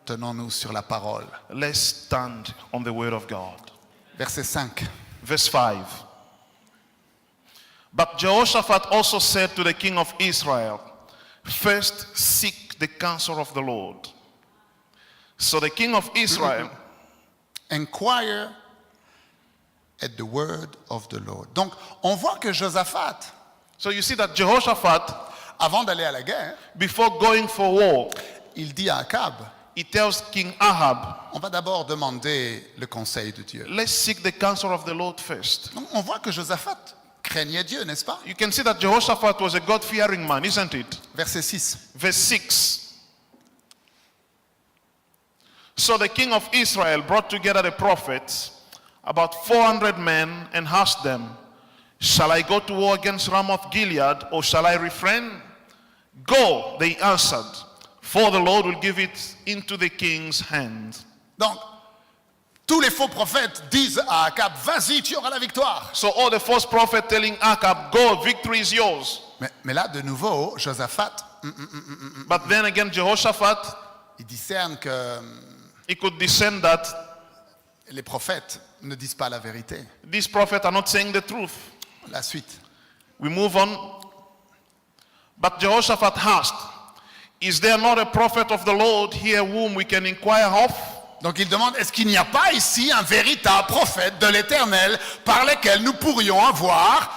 Tenons-nous sur la parole. Let's stand on the word of God. Verset 5. Verse 5. But Jehoshaphat also said to the king of Israel, first seek the counsel of the Lord. So the king of Israel, Inquire at the word of the Lord. Donc, on voit que Josaphat, so you see that Jehoshaphat, avant d'aller à la guerre, before going for war, il dit à Akab, he tells King Ahab, on va d'abord demander le conseil de Dieu. let's seek the counsel of the Lord first. Donc, on voit que Josaphat craignait Dieu, n'est-ce pas? You can see that Jehoshaphat was a God-fearing man, isn't it? Verset 6. Verse 6. So the king of Israel brought together the prophets, about 400 men, and asked them, shall I go to war against Ramoth Gilead, or shall I refrain? Go, they answered, for the Lord will give it into the king's hand. Donc, tous les faux prophètes disent à Akab, vas-y, tu auras la victoire. So all the false prophet telling Akab, go, victory is yours. Mais là, de nouveau, Josaphat, But then again, Jehoshaphat, il discerne que he could discern that les prophètes ne disent pas la vérité. these prophets are not saying the truth. La suite. We move on. But Jehoshaphat asked, is there not a prophet of the Lord here whom we can inquire of? Donc il demande, est-ce qu'il n'y a pas ici un véritable prophète de l'Éternel par lequel nous pourrions avoir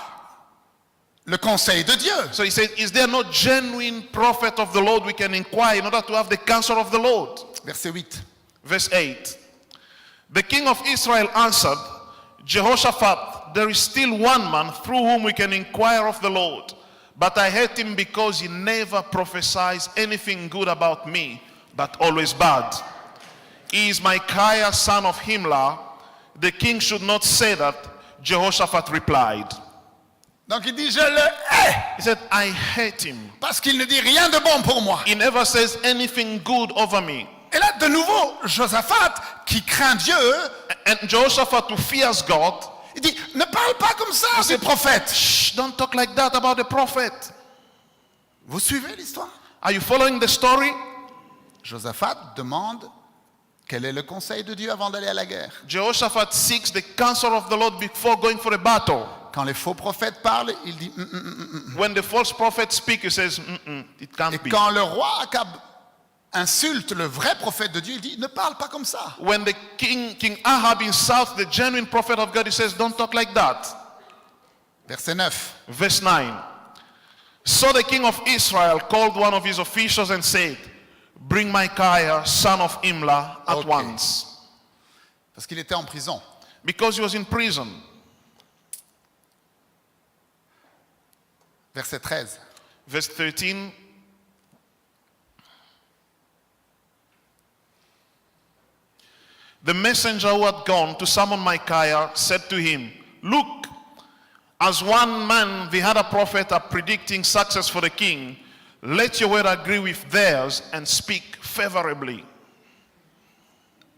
le conseil de Dieu? So he said, is there no genuine prophet of the Lord we can inquire in order to have the counsel of the Lord? Verset 8. Verse 8. The king of Israel answered, Jehoshaphat, there is still one man through whom we can inquire of the Lord. But I hate him because he never prophesies anything good about me, but always bad. He is Micaiah, son of Himlah. The king should not say that. Jehoshaphat replied. Donc il dit, je le hais, He said, I hate him. parce qu'il ne dit rien de bon pour moi. He never says anything good over me. Et là, de nouveau, Josaphat, qui craint Dieu, And Jehoshaphat, who fears God, il dit, ne parle pas comme ça des prophètes. shh, don't talk like that about the prophet. Vous suivez l'histoire? Are you following the story? Josaphat demande quel est le conseil de Dieu avant d'aller à la guerre. Jehoshaphat seeks the counsel of the Lord before going for a battle. Quand les faux prophètes parlent, il dit When the false prophet speaks, he says, it can't Et be. quand le roi Akab insulte le vrai prophète de Dieu, il dit ne parle pas comme ça. When the King Ahab insults the genuine prophet of God, he says, don't talk like that. Verset 9. Verse 9. So the king of Israel called one of his officials and said, bring Micaiah, son of Imlah, at Okay. once. Parce qu'il était en prison. Because he was in prison. Verset 13. Verse 13. The messenger who had gone to summon Micaiah said to him, look, as one man, the other prophet are predicting success for the king. Let your word agree with theirs and speak favorably.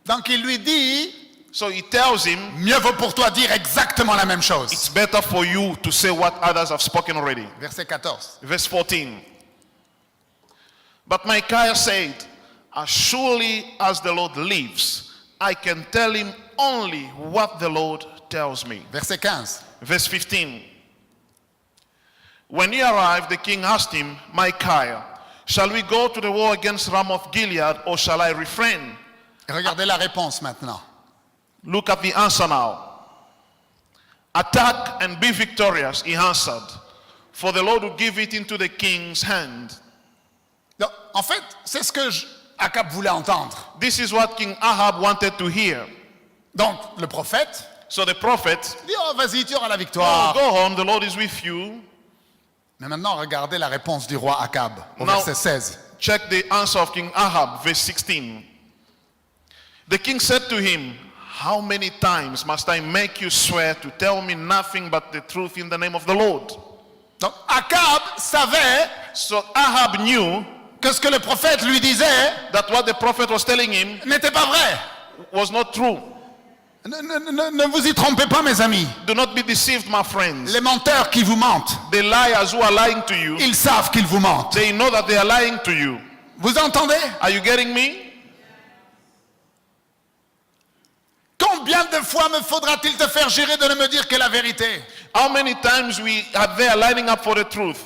Donc il lui dit, So he tells him, mieux vaut pour toi dire exactement la même chose. it's better for you to say what others have spoken already. Verset 14. Verse 14. But Micaiah said, as surely as the Lord lives, I can tell him only what the Lord tells me. Verset 15. Verse 15. When he arrived, the king asked him, Micaiah, shall we go to the war against Ramoth Gilead, or shall I refrain? Regardez la réponse maintenant. Look at the answer now. Attack and be victorious, he answered, for the Lord will give it into the king's hand. Donc, en fait, c'est ce que Akab voulait entendre. This is what King Ahab wanted to hear. Donc le prophète So the prophet, dit oh vas-y tu auras la oh, victoire. go home, the Lord is with you. Mais maintenant regardez la réponse du roi Akab au Now- verset 16. Check the answer of King Ahab, verse 16. The king said to him, how many times must I make you swear to tell me nothing but the truth in the name of the Lord? Donc Akab savait So Ahab knew que ce que le prophète lui disait that what the prophet was telling him n'était pas vrai. was not true. Ne vous y trompez pas mes amis. Do not be deceived, my friends. Les menteurs qui vous mentent, The liars who are lying to you, ils savent qu'ils vous mentent. they know that they are lying to you. Vous entendez? Are you getting me? Combien de fois me faudra-t-il te faire jurer de ne me dire que la vérité? How many times we are there lining up for the truth?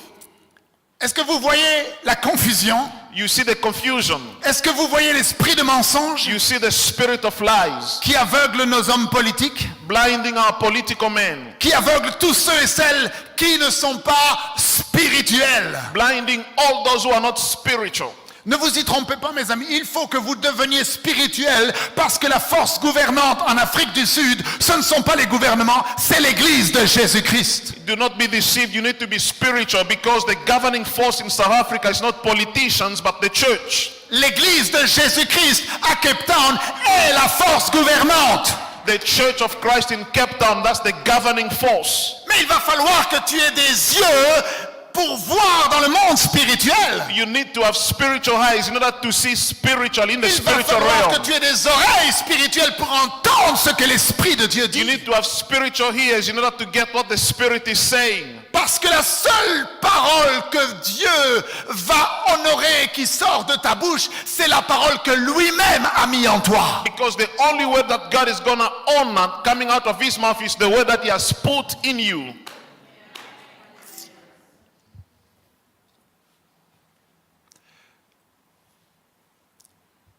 Est-ce que vous voyez la confusion? You see the confusion. Est-ce que vous voyez l'esprit de mensonge You see the spirit of lies qui aveugle nos hommes politiques, blinding our political men, qui aveugle tous ceux et celles qui ne sont pas spirituels? blinding all those who are not spiritual. Ne vous y trompez pas mes amis, il faut que vous deveniez spirituels parce que la force gouvernante en Afrique du Sud, ce ne sont pas les gouvernements, c'est l'Église de Jésus-Christ. Do not be deceived. You need to be spiritual because the governing force in South Africa is not politicians but the church. L'Église de Jésus-Christ à Cape Town est la force gouvernante. The Church of Christ in Cape Town, that's the governing force. Mais il va falloir que tu aies des yeux pour voir dans le monde spirituel. You need to have spiritual eyes in order to see spiritual in the Il va spiritual falloir que realm. tu aies des oreilles spirituelles pour entendre ce que l'Esprit de Dieu You dit. need to have spiritual ears in order to get what the Spirit is saying. Parce que la seule parole que Dieu va honorer qui sort de ta bouche, c'est la parole que lui-même a mis en toi. Because the only word that God is going to honor coming out of his mouth is the word that he has put in you.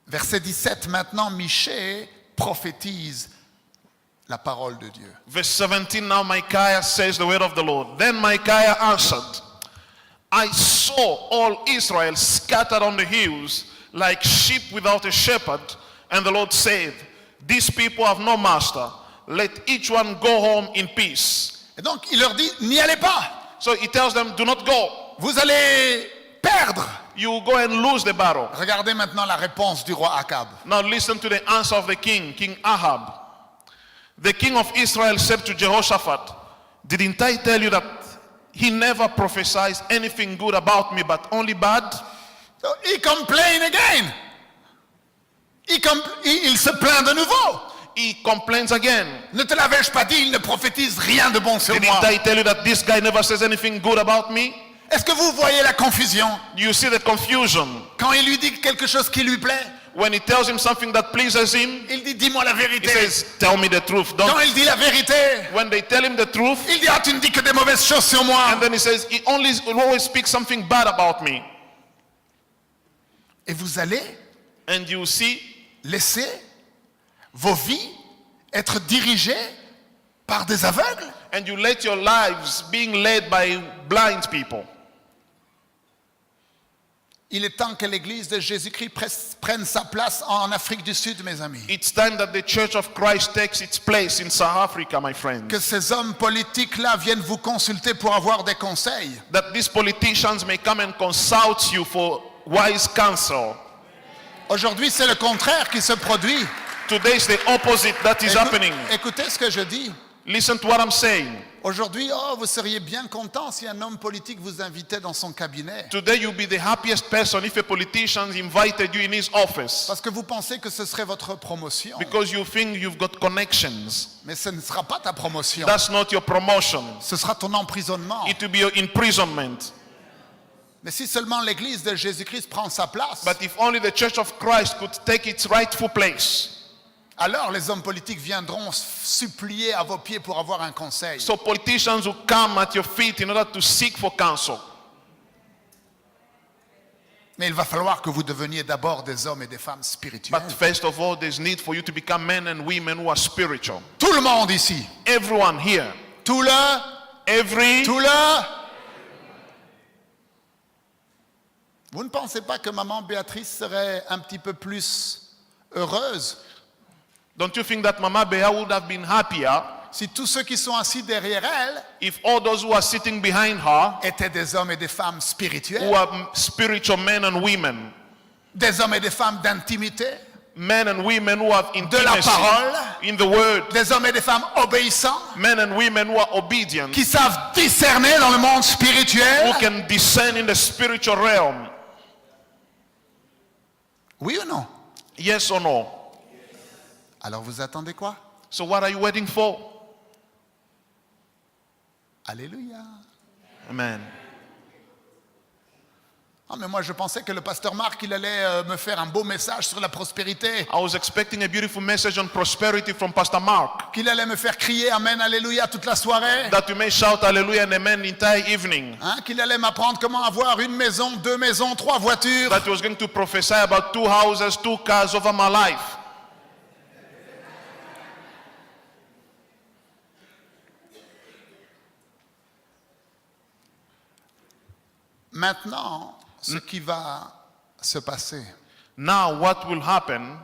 Verset 17, maintenant Michée prophétise la parole de Dieu. Verse 17, now Micaiah says the word of the Lord. Then Micaiah answered, I saw all Israel scattered on the hills like sheep without a shepherd. And the Lord said, these people have no master. Let each one go home in peace. Et donc il leur dit, n'y allez pas, So he tells them, do not go. vous allez perdre. You will go and lose the battle. Regardez maintenant la réponse du roi Akab. Now listen to the answer of the king, King Ahab. The king of Israel said to Jehoshaphat, didn't I tell you that he never prophesies anything good about me but only bad? So he complain again. Il se plaint de nouveau. He complains again. Ne te l'avais-je pas dit, il ne prophétise rien de bon sur moi. Didn't I tell you that this guy never says anything good about me? Est-ce que vous voyez la confusion? You see the confusion. Quand il lui dit quelque chose qui lui plaît, When he tells him something that pleases him, il dit dis-moi la he vérité. says, tell me the truth. Quand Don't. il dit la vérité, When they tell him the truth, il dit ah tu ne dis que des mauvaises choses sur moi. and then he says, he always speaks something bad about me. Et vous allez And you see laisser vos vies être dirigées par des aveugles? and you let your lives being led by blind people. Il est temps que l'Église de Jésus-Christ prenne sa place en Afrique du Sud, mes amis. It's time that the Church of Christ takes its place in South Africa, my friends. Que ces hommes politiques-là viennent vous consulter pour avoir des conseils. That these politicians may come and consult you for wise counsel. Aujourd'hui, c'est le contraire qui se produit. Today is the opposite that is happening. Écoutez ce que je dis. Listen to what I'm saying. Aujourd'hui, vous seriez bien content si un homme politique vous invitait dans son cabinet. Today you'll be the happiest person if a politician invited you in his office. Parce que vous pensez que ce serait votre promotion. Because you think you've got connections. Mais ce ne sera pas ta promotion. That's not your promotion. Ce sera ton emprisonnement. It will be your imprisonment. Mais si seulement l'Église de Jésus-Christ prend sa place, But if only the Church of Christ could take its rightful place, alors les hommes politiques viendront supplier à vos pieds pour avoir un conseil. so politicians will come at your feet in order to seek for counsel. Mais il va falloir que vous deveniez d'abord des hommes et des femmes spirituels. But first of all, there's need for you to become men and women who are spiritual. Tout le monde ici. Everyone here. Tout le. Vous ne pensez pas que maman Béatrice serait un petit peu plus heureuse Don't you think that Mama Bea would have been happier si tous ceux qui sont assis derrière elle if all those who are sitting behind her, étaient des hommes et des femmes who spirituels, are spiritual men and women, des hommes et des femmes d'intimité, men and women who have de la intimacy parole, in the word, des hommes et des femmes obéissants, men and women who are obedient, qui savent discerner dans le monde who spirituel? can discern in the spiritual realm? Oui ou non? Yes or no? Alors vous attendez quoi? So what are you waiting for? Alléluia. Amen. Ah, mais moi je pensais que le pasteur Marc il allait me faire un beau message sur la prospérité, I was expecting a beautiful message on prosperity from Pastor Mark, qu'il allait me faire crier Amen, Alléluia toute la soirée, that you may shout hallelujah and amen the entire evening, hein, qu'il allait m'apprendre comment avoir une maison, 2 maisons, 3 voitures. that he was going to prophesy about 2 houses, 2 cars over my life. Maintenant, ce qui va se passer, Now what will happen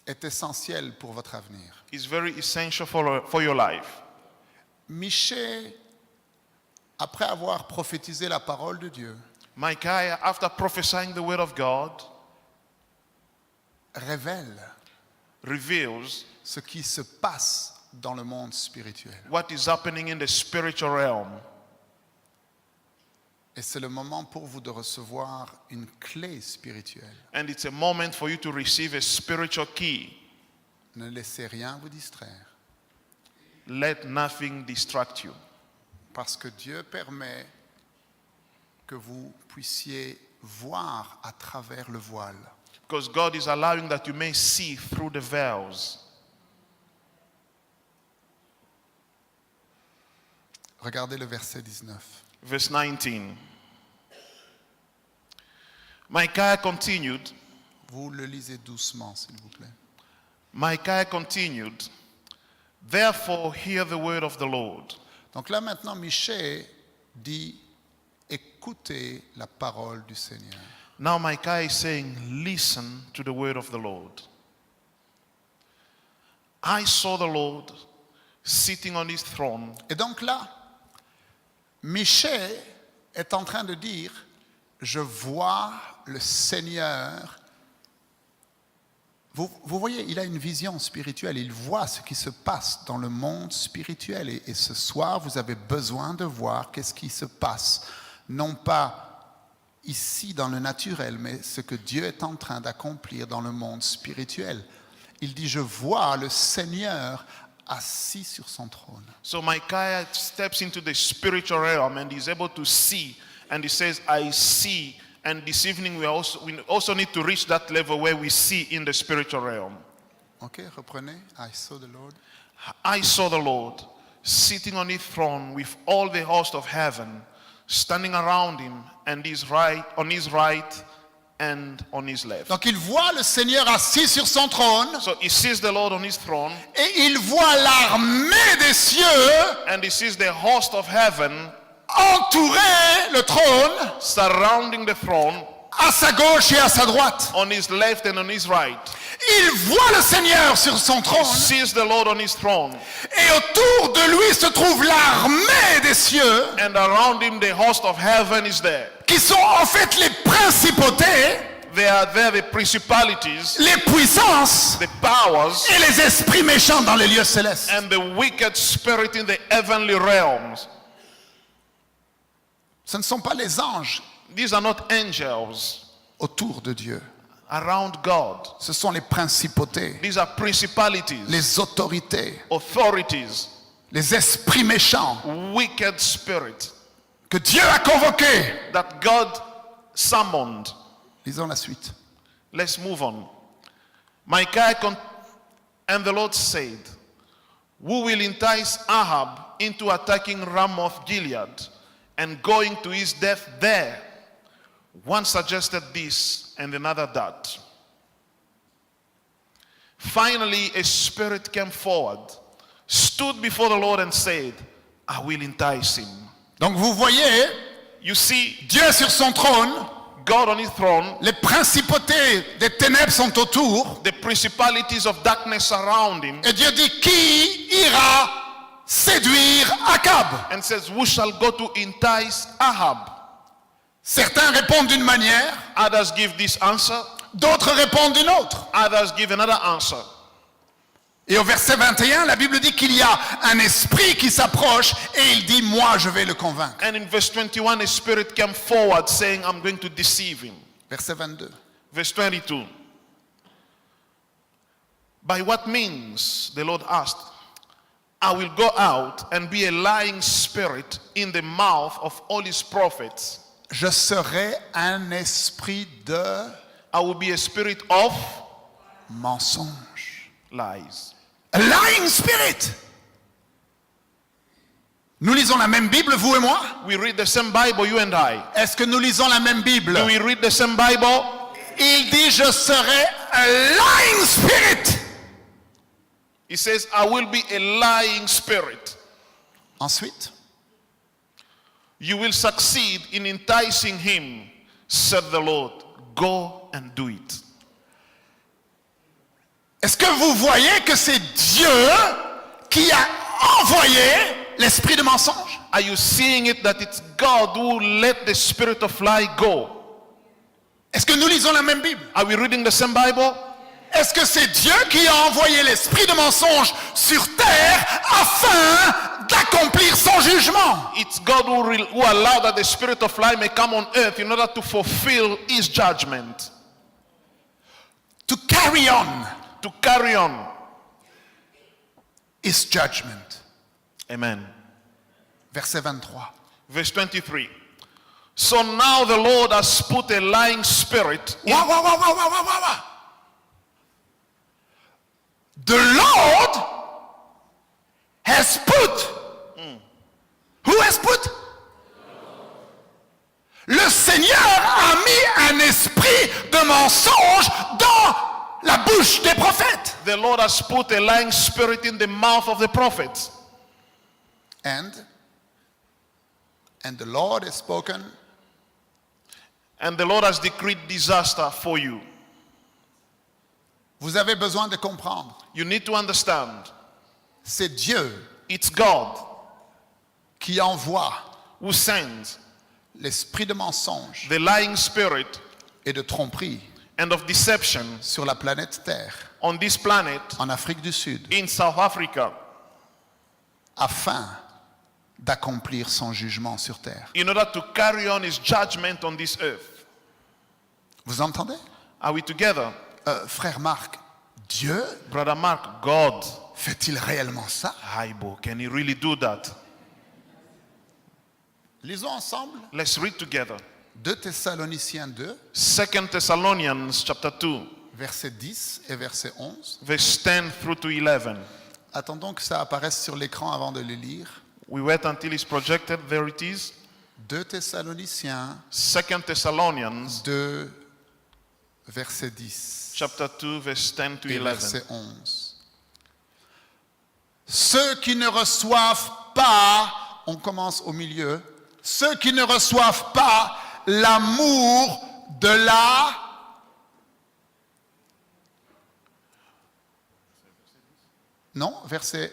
est essentiel pour votre avenir. is very essential for your life. Michée, après avoir prophétisé la parole de Dieu, Micaiah, after prophesying the word of God, révèle reveals ce qui se passe dans le monde spirituel. what is happening in the spiritual realm. Et c'est le moment pour vous de recevoir une clé spirituelle. And it's a moment for you to receive a spiritual key. Ne laissez rien vous distraire, Let nothing distract you. parce que Dieu permet que vous puissiez voir à travers le voile. Because God is allowing that you may see through the veils. Regardez le verset 19. Verse 19. Micaiah continued. Vous le lisez doucement, s'il vous plaît. Micaiah continued. Therefore, hear the word of the Lord. Donc là maintenant, Michée dit, écoutez la parole du Seigneur. Now Micaiah is saying, listen to the word of the Lord. I saw the Lord sitting on his throne. Et donc là, Michée est en train de dire, je vois le Seigneur. Vous voyez, il a une vision spirituelle, il voit ce qui se passe dans le monde spirituel. Et ce soir, vous avez besoin de voir qu'est-ce qui se passe, non pas ici dans le naturel, mais ce que Dieu est en train d'accomplir dans le monde spirituel. Il dit, je vois le Seigneur assis sur son trône. So Micaiah steps into the spiritual realm and he's able to see, and he says, I see. And this evening we also need to reach that level where we see in the spiritual realm. Ok, reprenez. I saw the Lord. I saw the Lord sitting on his throne with all the host of heaven standing around him, and on his right and on his left. Donc il voit le Seigneur assis sur son trône So he sees the Lord on his throne, et il voit l'armée des cieux and he sees the host of heaven entourer le trône surrounding the throne à sa gauche et à sa droite. on his left and on his right. Il voit le Seigneur sur son He trône sees the Lord on his throne, et autour de lui se trouve l'armée des cieux and around him the host of heaven is there. qui sont en fait les principautés, They are there, the principalities, les puissances the powers, et les esprits méchants dans les lieux célestes. and the wicked spirit in the heavenly realms. Ce ne sont pas les anges These are not angels autour de Dieu. around God. Ce sont les principautés, These are principalities, les autorités, authorities, les esprits méchants wicked spirit que Dieu a convoqués. that God summoned. Lisons la suite. Let's move on. And the Lord said, who will entice Ahab into attacking Ramoth Gilead and going to his death there? One suggested this and another that. Finally, a spirit came forward, stood before the Lord and said, I will entice him. Donc vous voyez, You see, Dieu sur son trône, God on his throne, les principautés des ténèbres sont autour, the principalities of darkness surround him, et Dieu dit, qui ira séduire Akab? and says, who shall go to entice Ahab? Certains répondent d'une manière, Others give this answer, d'autres répondent d'une autre. others give another answer. Et au verset 21, la Bible dit qu'il y a un esprit qui s'approche et il dit, moi je vais le convaincre. And in verse 21, a spirit came forward saying, I'm going to deceive him. Verset 22. Verse 22. By what means, the Lord asked, I will go out and be a lying spirit in the mouth of all his prophets. Je serai un esprit de I will be a spirit of mensonge. lies. A lying spirit. Nous lisons la même Bible, vous et moi? We read the same Bible, you and I. Est-ce que nous lisons la même Bible? Do we read the same Bible? Il dit, je serai a lying spirit. He says, I will be a lying spirit. Ensuite, You will succeed in enticing him, said the Lord. Go and do it. est-ce que vous voyez que c'est Dieu qui a envoyé l'esprit de mensonge? Are you seeing it that it's God who let the spirit of lie go? Est-ce que nous lisons la même Bible? Are we reading the same Bible? Est-ce que c'est Dieu qui a envoyé l'esprit de mensonge sur terre afin d'accomplir son jugement? It's God who allowed that the spirit of lie may come on earth in order to fulfill his judgment, To carry on to carry on. his judgment. Amen. Verset 23. Verse 23. So now the Lord has put a lying spirit in. Wow. The Lord has put. Who has put? Le Seigneur a mis un esprit de mensonge dans la bouche des prophètes. The Lord has put a lying spirit in the mouth of the prophets. And the Lord has spoken. And the Lord has decreed disaster for you. Vous avez besoin de comprendre. You need to understand. C'est Dieu It's God qui envoie who sends l'esprit de mensonge the lying spirit et de tromperie and of deception sur la planète Terre, on this planet en Afrique du Sud, in South Africa afin d'accomplir son jugement sur terre. in order to carry on his judgment on this earth. Vous entendez? Are we together? Frère Marc, Dieu Brother Mark, God fait-il réellement ça? Aibo, can he really do that? Lisons ensemble Let's read together. 2 Thessaloniciens 2, 2 Thessalonians chapter 2, verset 10 et verset 11. verse 10 through to 11. Attendons que ça apparaisse sur l'écran avant de le lire. We wait until it's projected. There it is. 2 Thessaloniciens 2 Thessalonians 2, verset 10 chapter 2, verse 10 to et 11. verset 11. Ceux qui ne reçoivent pas, on commence au milieu, ceux qui ne reçoivent pas l'amour de la... Non, verset...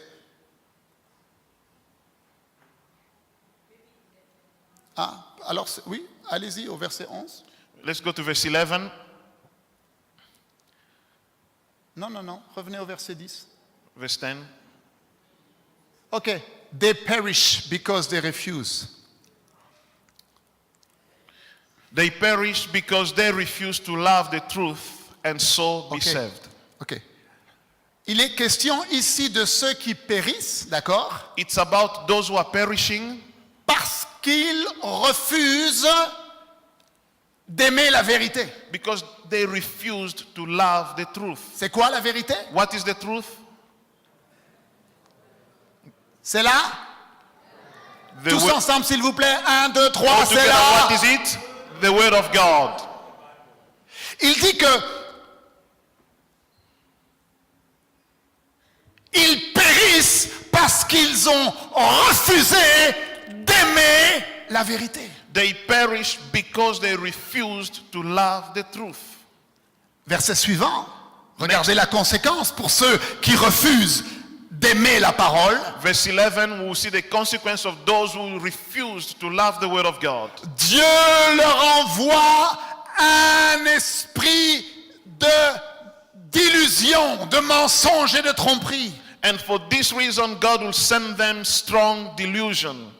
Ah, alors oui, allez-y au verset 11. Let's go to verse 11. Non, revenez au verset 10. Verse 10. Ok, they perish because they refuse. They perish because they refuse to love the truth and so be Ok. saved. Ok. Il est question ici de ceux qui périssent, d'accord? It's about those who are perishing Parce qu'ils refusent d'aimer la vérité. because they refused to love the truth. C'est quoi la vérité? What is the truth? C'est là? The Tous word- ensemble, s'il vous plaît. 1, 2, 3, All c'est together, là. what is it? The word of God. Il dit que ils périssent parce qu'ils ont refusé d'aimer la vérité. They perish because they refused to love the truth. Verset suivant. Regardez la conséquence pour ceux qui refusent d'aimer la parole. Verse 11, we will see the consequence of those who refused to love the word of God. Dieu leur envoie un esprit d'illusion, de mensonge et de tromperie. And for this reason, God will send them strong delusion.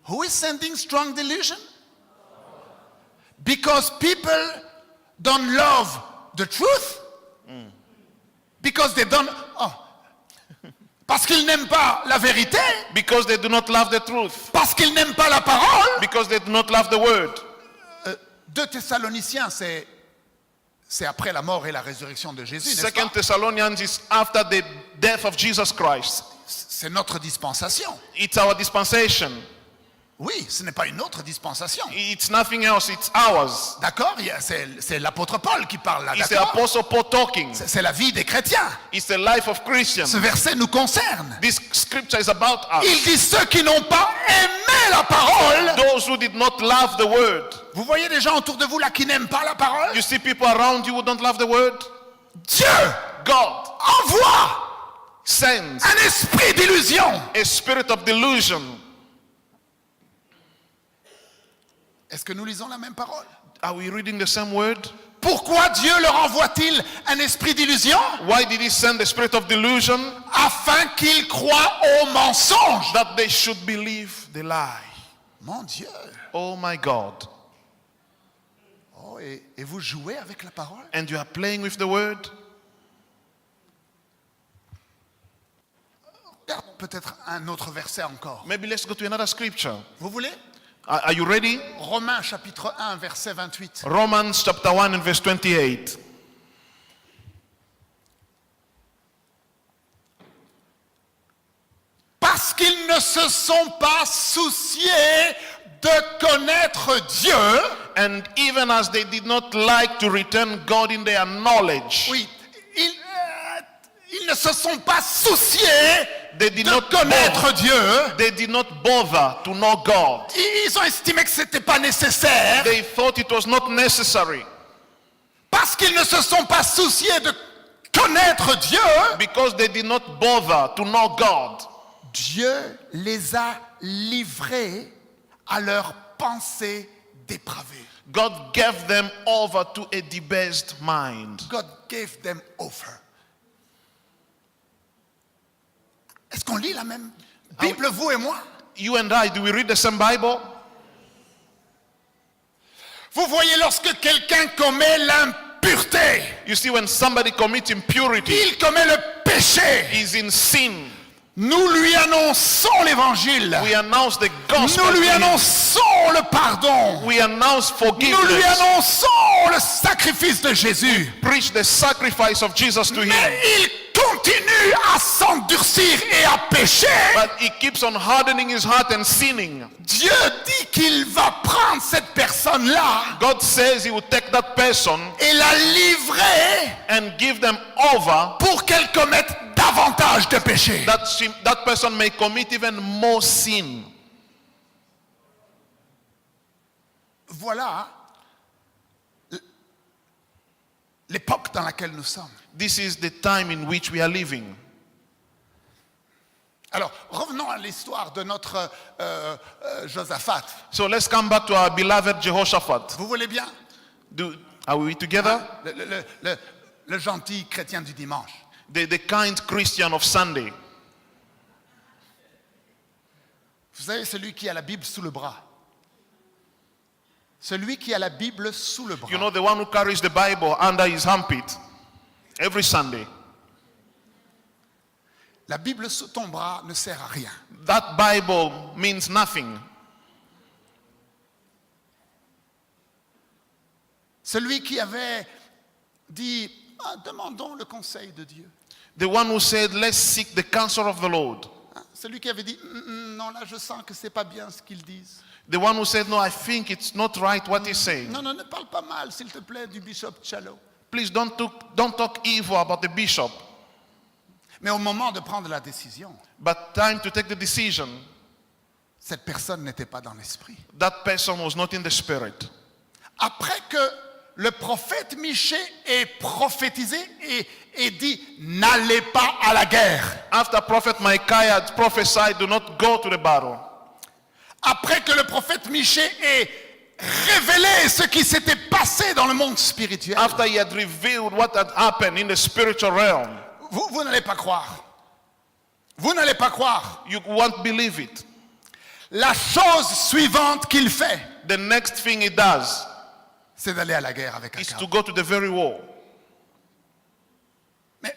Who is sending strong delusion? Because people don't love the truth. Because they don't... Oh. Parce qu'ils n'aiment pas la vérité. Because they do not love the truth. Parce qu'ils n'aiment pas la parole. Because they do not love the word. 2 Thessaloniciens, c'est après la mort et la résurrection de Jésus, n'est-ce Second pas? Thessalonians is after the death of Jesus Christ. C'est notre dispensation. It's our dispensation. Oui, ce n'est pas une autre dispensation. It's nothing else, it's ours. D'accord? C'est l'apôtre Paul qui parle là, It's the d'accord? Apostle Paul talking. C'est la vie des chrétiens. It's the life of Christians. Ce verset nous concerne. This scripture is about Il us. dit ceux qui n'ont pas aimé la parole. Those who did not love the word. Vous voyez des gens autour de vous là qui n'aiment pas la parole? You see people around you who don't love the word. Dieu God envoie sends un esprit d'illusion. a spirit of delusion. Est-ce que nous lisons la même parole? Are we reading the same word? Pourquoi Dieu leur envoie-t-il un esprit d'illusion? Why did he send the spirit of delusion? Afin qu'ils croient au mensonge. That they should believe the lie. Mon Dieu. Oh my God. Oh, et vous jouez avec la parole? And you are playing with the word? Regardons peut-être un autre verset encore. Maybe let's go to another scripture. Vous voulez? Are you ready? Romains chapitre 1, verset 28. Romans chapter 1 and verse 28. Parce qu'ils ne se sont pas souciés de connaître Dieu. And even as they did not like to return God in their knowledge, Oui, ils ne se sont pas souciés they did de not connaître bother. Dieu. They did not bother to know God. Ils ont estimé que ce n'était pas nécessaire. They thought it was not necessary Parce qu'ils ne se sont pas souciés de connaître Dieu. because they did not bother to know God. Dieu les a livrés à leurs pensées dépravées. God gave them over to a debased mind. God gave them over. Est-ce qu'on lit la même Bible, vous et moi? You and I, do we read the same Bible? Vous voyez, lorsque quelqu'un commet l'impureté, You see, when somebody commits impurity, il commet le péché. he's in sin. Nous lui annonçons l'évangile. We announce the gospel. Nous lui to him. annonçons le pardon. We announce Nous lui forgiveness. annonçons le sacrifice de Jésus. Preach the sacrifice of Jesus to him. Mais il continue à s'endurcir et à pécher. But he keeps on hardening his heart and sinning. Dieu dit qu'il va prendre cette personne-là God says he will take that person et la livrer and give them over pour qu'elle commette davantage de péchés. that person may commit even more sin. Voilà l'époque dans laquelle nous sommes. This is the time in which we are living. Alors, revenons à l'histoire de notre Josaphat. So let's come back to our beloved Jehoshaphat. Vous voulez bien? Are we together? Le gentil chrétien du dimanche. The kind Christian of Sunday. Vous savez, celui qui a la Bible sous le bras. Celui qui a la Bible sous le bras. You know, the one who carries the Bible under his armpit every Sunday. La Bible sous ton bras ne sert à rien. That Bible means nothing. Celui qui avait dit, demandons le conseil de Dieu. The one who said, let's seek the counsel of the Lord. Celui qui avait dit, non, là je sens que c'est pas bien ce qu'ils disent. The one who said, no, I think it's not right what he's saying. Non, ne parle pas mal, s'il te plaît, du bishop Chalo. Please don't talk evil about the bishop. Mais au moment de prendre la décision, But time to take the decision, cette personne n'était pas dans l'esprit. that person was not in the spirit. Après que le prophète Michée ait prophétisé et dit, n'allez pas à la guerre. After prophet Micaiah had prophesied, do not go to the battle. Après que le prophète Michée ait révélé ce qui s'était passé dans le monde spirituel. After he had revealed what had happened in the spiritual realm, Vous n'allez pas croire. Vous n'allez pas croire. you won't believe it. La chose suivante qu'il fait, The next thing he does c'est d'aller à la guerre avec is Akab. to go to the very war. Mais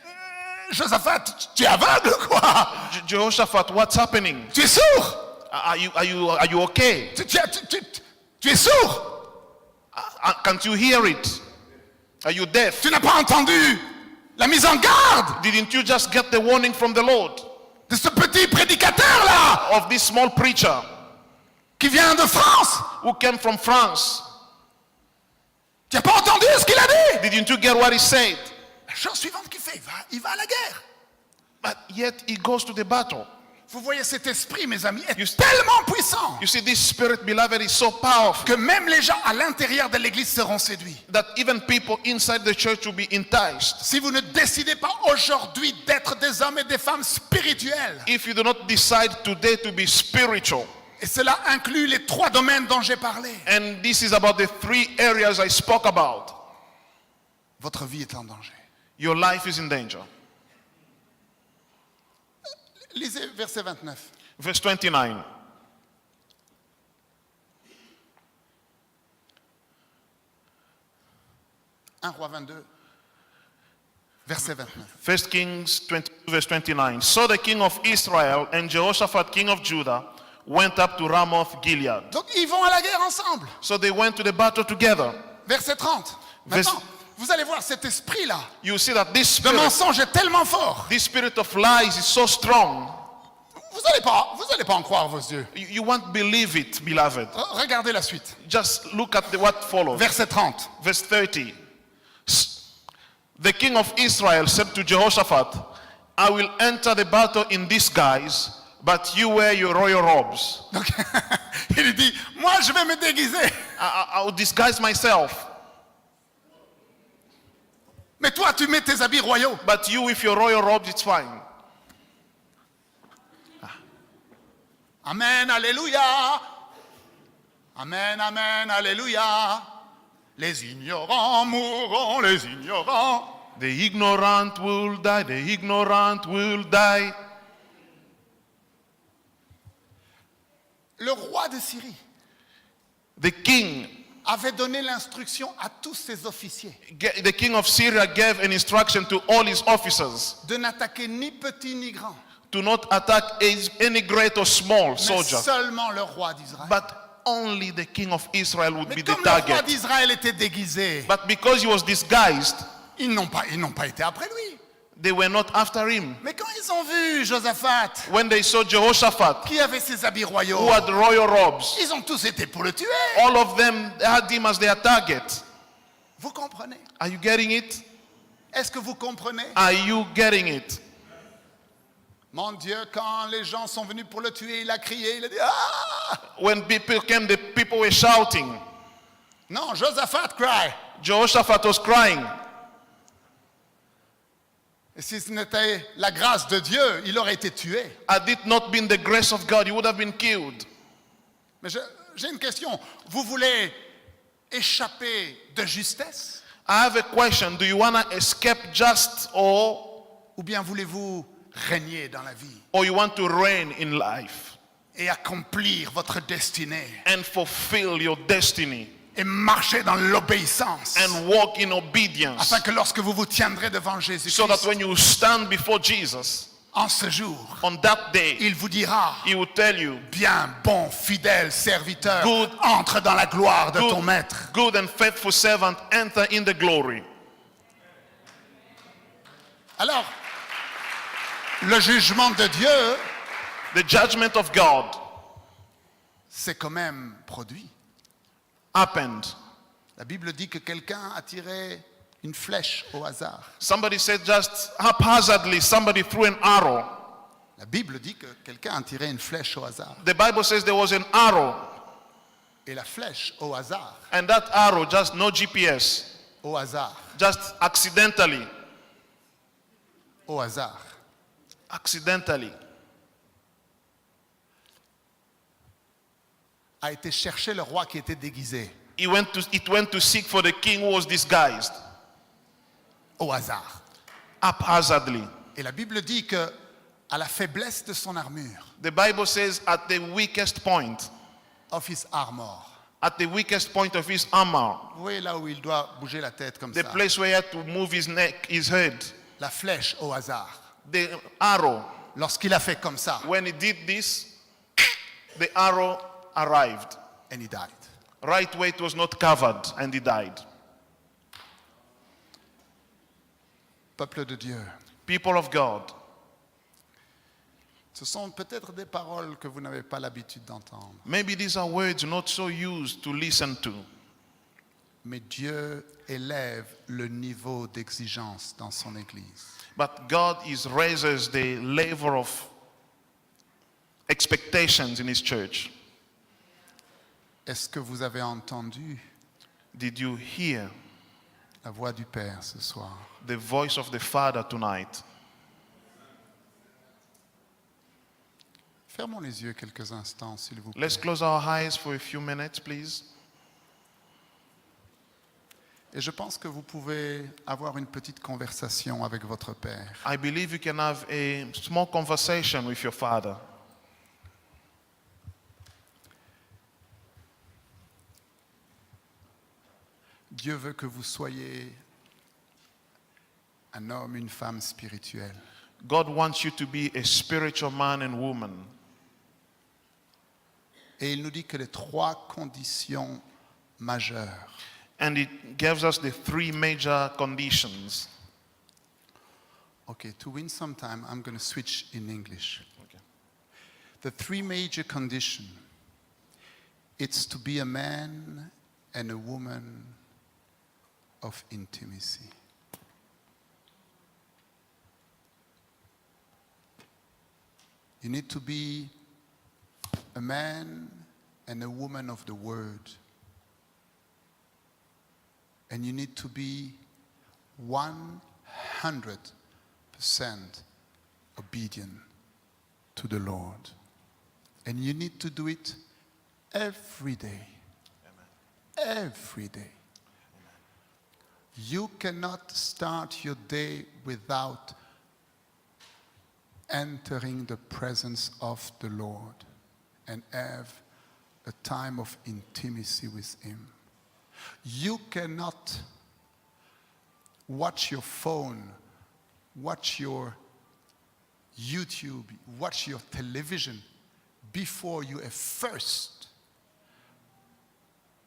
Josaphat, tu es aveugle quoi? Jehoshaphat, what's happening? Tu es sourd? Are you okay? Tu es sourd? Can't you hear it? Are you deaf? Tu n'as pas entendu la mise en garde Didn't you just get the warning from the Lord de ce petit prédicateur là of this small preacher qui vient de France? who came from France? Tu n'as pas entendu ce qu'il a dit? Didn't you get what he said? La chose suivante qu'il fait, il va à la guerre. But yet he goes to the battle. Vous voyez, cet esprit, mes amis, est tellement puissant You see, this spirit, beloved, is so powerful que même les gens à l'intérieur de l'église seront séduits. that even people inside the church will be enticed. Si vous ne décidez pas aujourd'hui d'être des hommes et des femmes spirituels, If you do not decide today to be spiritual, et cela inclut les 3 domaines dont j'ai parlé, and this is about the 3 areas I spoke about, votre vie est en danger. your life is in danger. Lisez verset 29. Verse 29. Un roi 22, verset 29. 1 Kings 22, verse 29. So the king of Israel and Jehoshaphat, king of Judah, went up to Ramoth Gilead. Donc ils vont à la guerre ensemble. So they went to the battle together. Verset 30. Maintenant, vous allez voir cet esprit-là You see that this de spirit, mensonge est tellement fort. this spirit of lies is so strong. Vous allez pas en croire vos yeux. You won't believe it, beloved. Regardez la suite. Just look at what follows. Verset 30. Verse 30. The king of Israel said to Jehoshaphat, I will enter the battle in disguise, but you wear your royal robes. Donc, il lui dit, moi je vais me déguiser. I will disguise myself. Mais toi tu mets tes habits royaux. But you with your royal robes, it's fine. Amen, alléluia. Amen, amen, alléluia. Les ignorants mourront, les ignorants. The ignorant will die, the ignorant will die. Le roi de Syrie The king avait donné l'instruction à tous ses officiers The king of Syria gave an instruction to all his officers de n'attaquer ni petit ni grand, to not attack any great or small mais soldier, seulement le roi d'Israël. but only the king of Israel would Mais be the comme le roi target. d'Israël était déguisé, But because he was disguised, ils n'ont pas été après lui. they were not after him. Mais quand ils ont vu Josaphat, When they saw Jehoshaphat, qui avait ses habits who royaux, had royal robes, ils ont tous été pour le tuer. all of them had him as their target. Vous comprenez? Are you getting it? Est-ce que vous comprenez? Are you getting it? Mon Dieu, quand les gens sont venus pour le tuer, il a crié, il a dit « Ah !» When people came, the people were shouting. Non, Josaphat cry. Jehoshaphat was crying. Et si ce n'était la grâce de Dieu, il aurait été tué. Had it not been the grace of God, he would have been killed. Mais j'ai une question. Vous voulez échapper de justesse? I have a question. Do you want to escape just Ou bien voulez-vous régner dans la vie or you want to reign in life et accomplir votre destinée and fulfill your destiny et marcher dans l'obéissance and walk in obedience afin que lorsque vous vous tiendrez devant so Jésus-Christ that when you stand before Jesus en ce jour, on that day, il vous dira he will tell you, bien, bon, fidèle serviteur, Good. entre dans la gloire de ton maître. good and faithful servant, enter in the glory. Alors, le jugement de Dieu The judgment of God s'est quand même produit. happened. La Bible dit que quelqu'un a tiré une flèche au hasard. Somebody said just haphazardly, somebody threw an arrow. La Bible dit que quelqu'un a tiré une flèche au hasard. The Bible says there was an arrow, Et la flèche au hasard, and that arrow, just no GPS, au hasard, just accidentally, au hasard, a été chercher le roi qui était déguisé. it went to seek for the king who was disguised, Au hasard. haphazardly. Et la Bible dit que à la faiblesse de son armure, The Bible says at the weakest point, of his armor. at the weakest point of his armor, Vous voyez là où il doit bouger la tête comme the ça. place where he had to move his neck, his head, La flèche au hasard. the arrow, Lorsqu'il a fait comme ça, when he did this, the arrow arrived. and he died. Right where it was not covered, and he died. Peuple de Dieu, People of God, ce sont peut-être des paroles que vous n'avez pas l'habitude d'entendre. maybe these are words not so used to listen to, Mais Dieu élève le niveau d'exigence dans son Église. but God raises the level of expectations in his church. Est-ce que vous avez entendu Did you hear la voix du Père ce soir? the voice of the Father tonight? Fermons les yeux quelques instants, s'il vous plaît. Let's close our eyes for a few minutes, please. Et je pense que vous pouvez avoir une petite conversation avec votre Père. I believe you can have a small conversation with your Father. Dieu veut que vous soyez un homme, une femme spirituelle. God wants you to be a spiritual man and woman. Et il nous dit que les 3 conditions majeures. And it gives us the 3 major conditions. Okay, to win some time, I'm going to switch in English. Okay. The 3 major conditions, it's to be a man and a woman of intimacy. You need to be a man and a woman of the word. And you need to be 100% obedient to the Lord. And you need to do it every day. Every day. You cannot start your day without entering the presence of the Lord and have a time of intimacy with Him. You cannot watch your phone, watch your YouTube, watch your television before you have first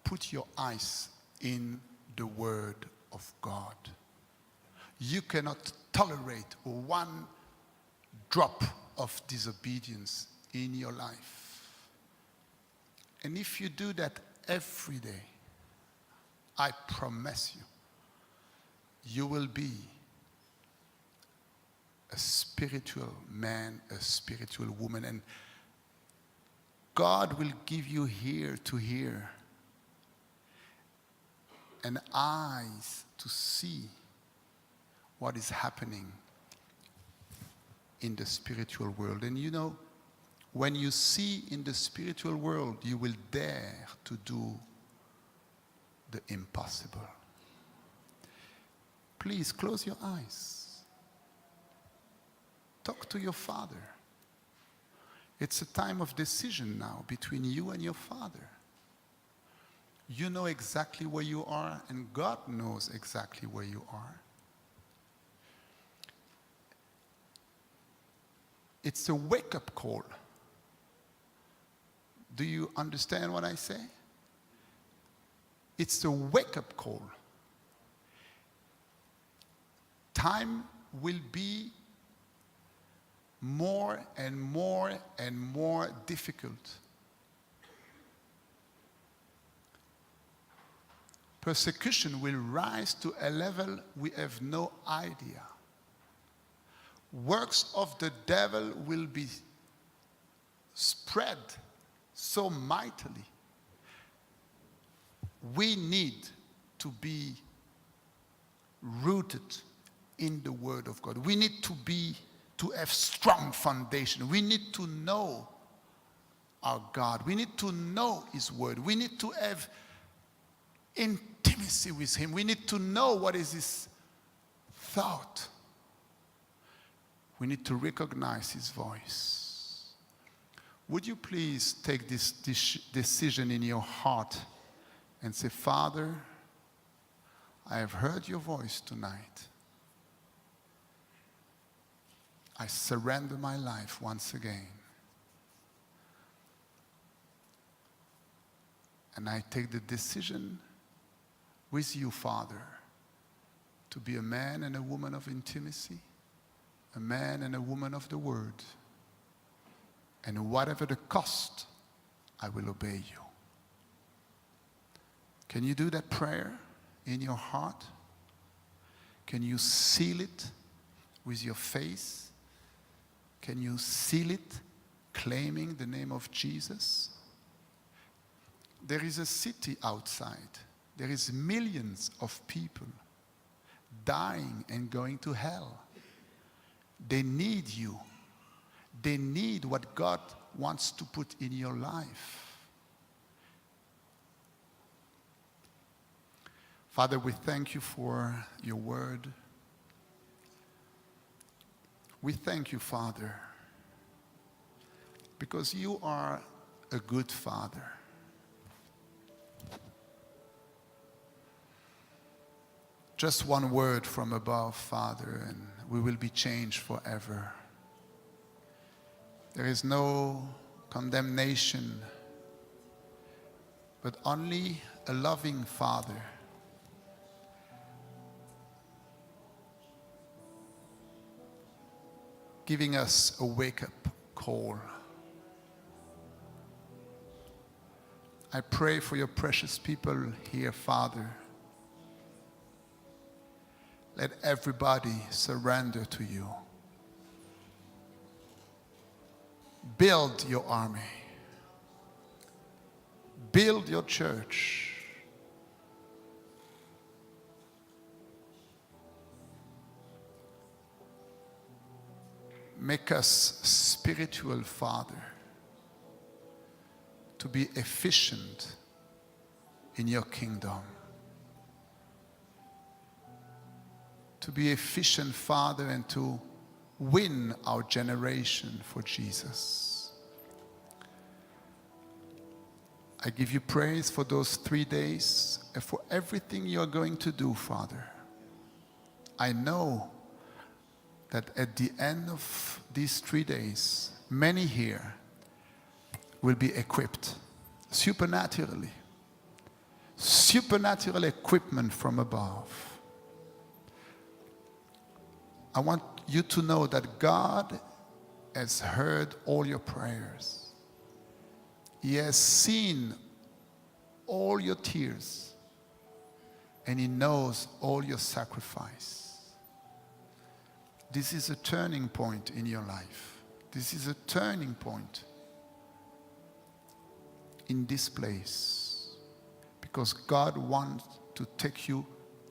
put your eyes in the Word of God. You cannot tolerate one drop of disobedience in your life. And if you do that every day, I promise you, you will be a spiritual man, a spiritual woman, and God will give you ear to hear and eyes to see what is happening in the spiritual world. And you know, when you see in the spiritual world, you will dare to do the impossible. Please close your eyes. Talk to your Father. It's a time of decision now between you and your Father. You know exactly where you are, and God knows exactly where you are. It's a wake-up call. Do you understand what I say? It's a wake-up call. Time will be more and more and more difficult. Persecution will rise to a level we have no idea. Works of the devil will be spread so mightily. We need to be rooted in the Word of God. We need to have strong foundation. We need to know our God. We need to know His Word. We need to have intimacy with Him. We need to know what is His thought. We need to recognize His voice. Would you please take this decision in your heart and say, Father, I have heard your voice tonight. I surrender my life once again. And I take the decision with you, Father, to be a man and a woman of intimacy, a man and a woman of the Word. And whatever the cost, I will obey you. Can you do that prayer in your heart? Can you seal it with your face? Can you seal it claiming the name of Jesus? There is a city outside. There is millions of people dying and going to hell. They need you. They need what God wants to put in your life. Father, we thank you for your word. We thank you, Father, because you are a good Father. Just one word from above, Father, and we will be changed forever. There is no condemnation, but only a loving Father giving us a wake-up call. I pray for your precious people here, Father. Let everybody surrender to you. Build your army. Build your church. Make us spiritual, Father, to be efficient in your kingdom. To be efficient, Father, and to win our generation for Jesus. I give you praise for those 3 days and for everything you're going to do, Father. I know that at the end of these 3 days, many here will be equipped supernaturally. Supernatural equipment from above. I want you to know that God has heard all your prayers. He has seen all your tears, and He knows all your sacrifice. This is a turning point in your life. This is a turning point in this place, because God wants to take you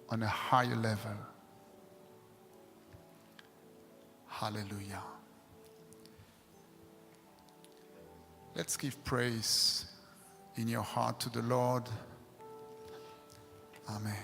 on a higher level. Hallelujah. Let's give praise in your heart to the Lord. Amen.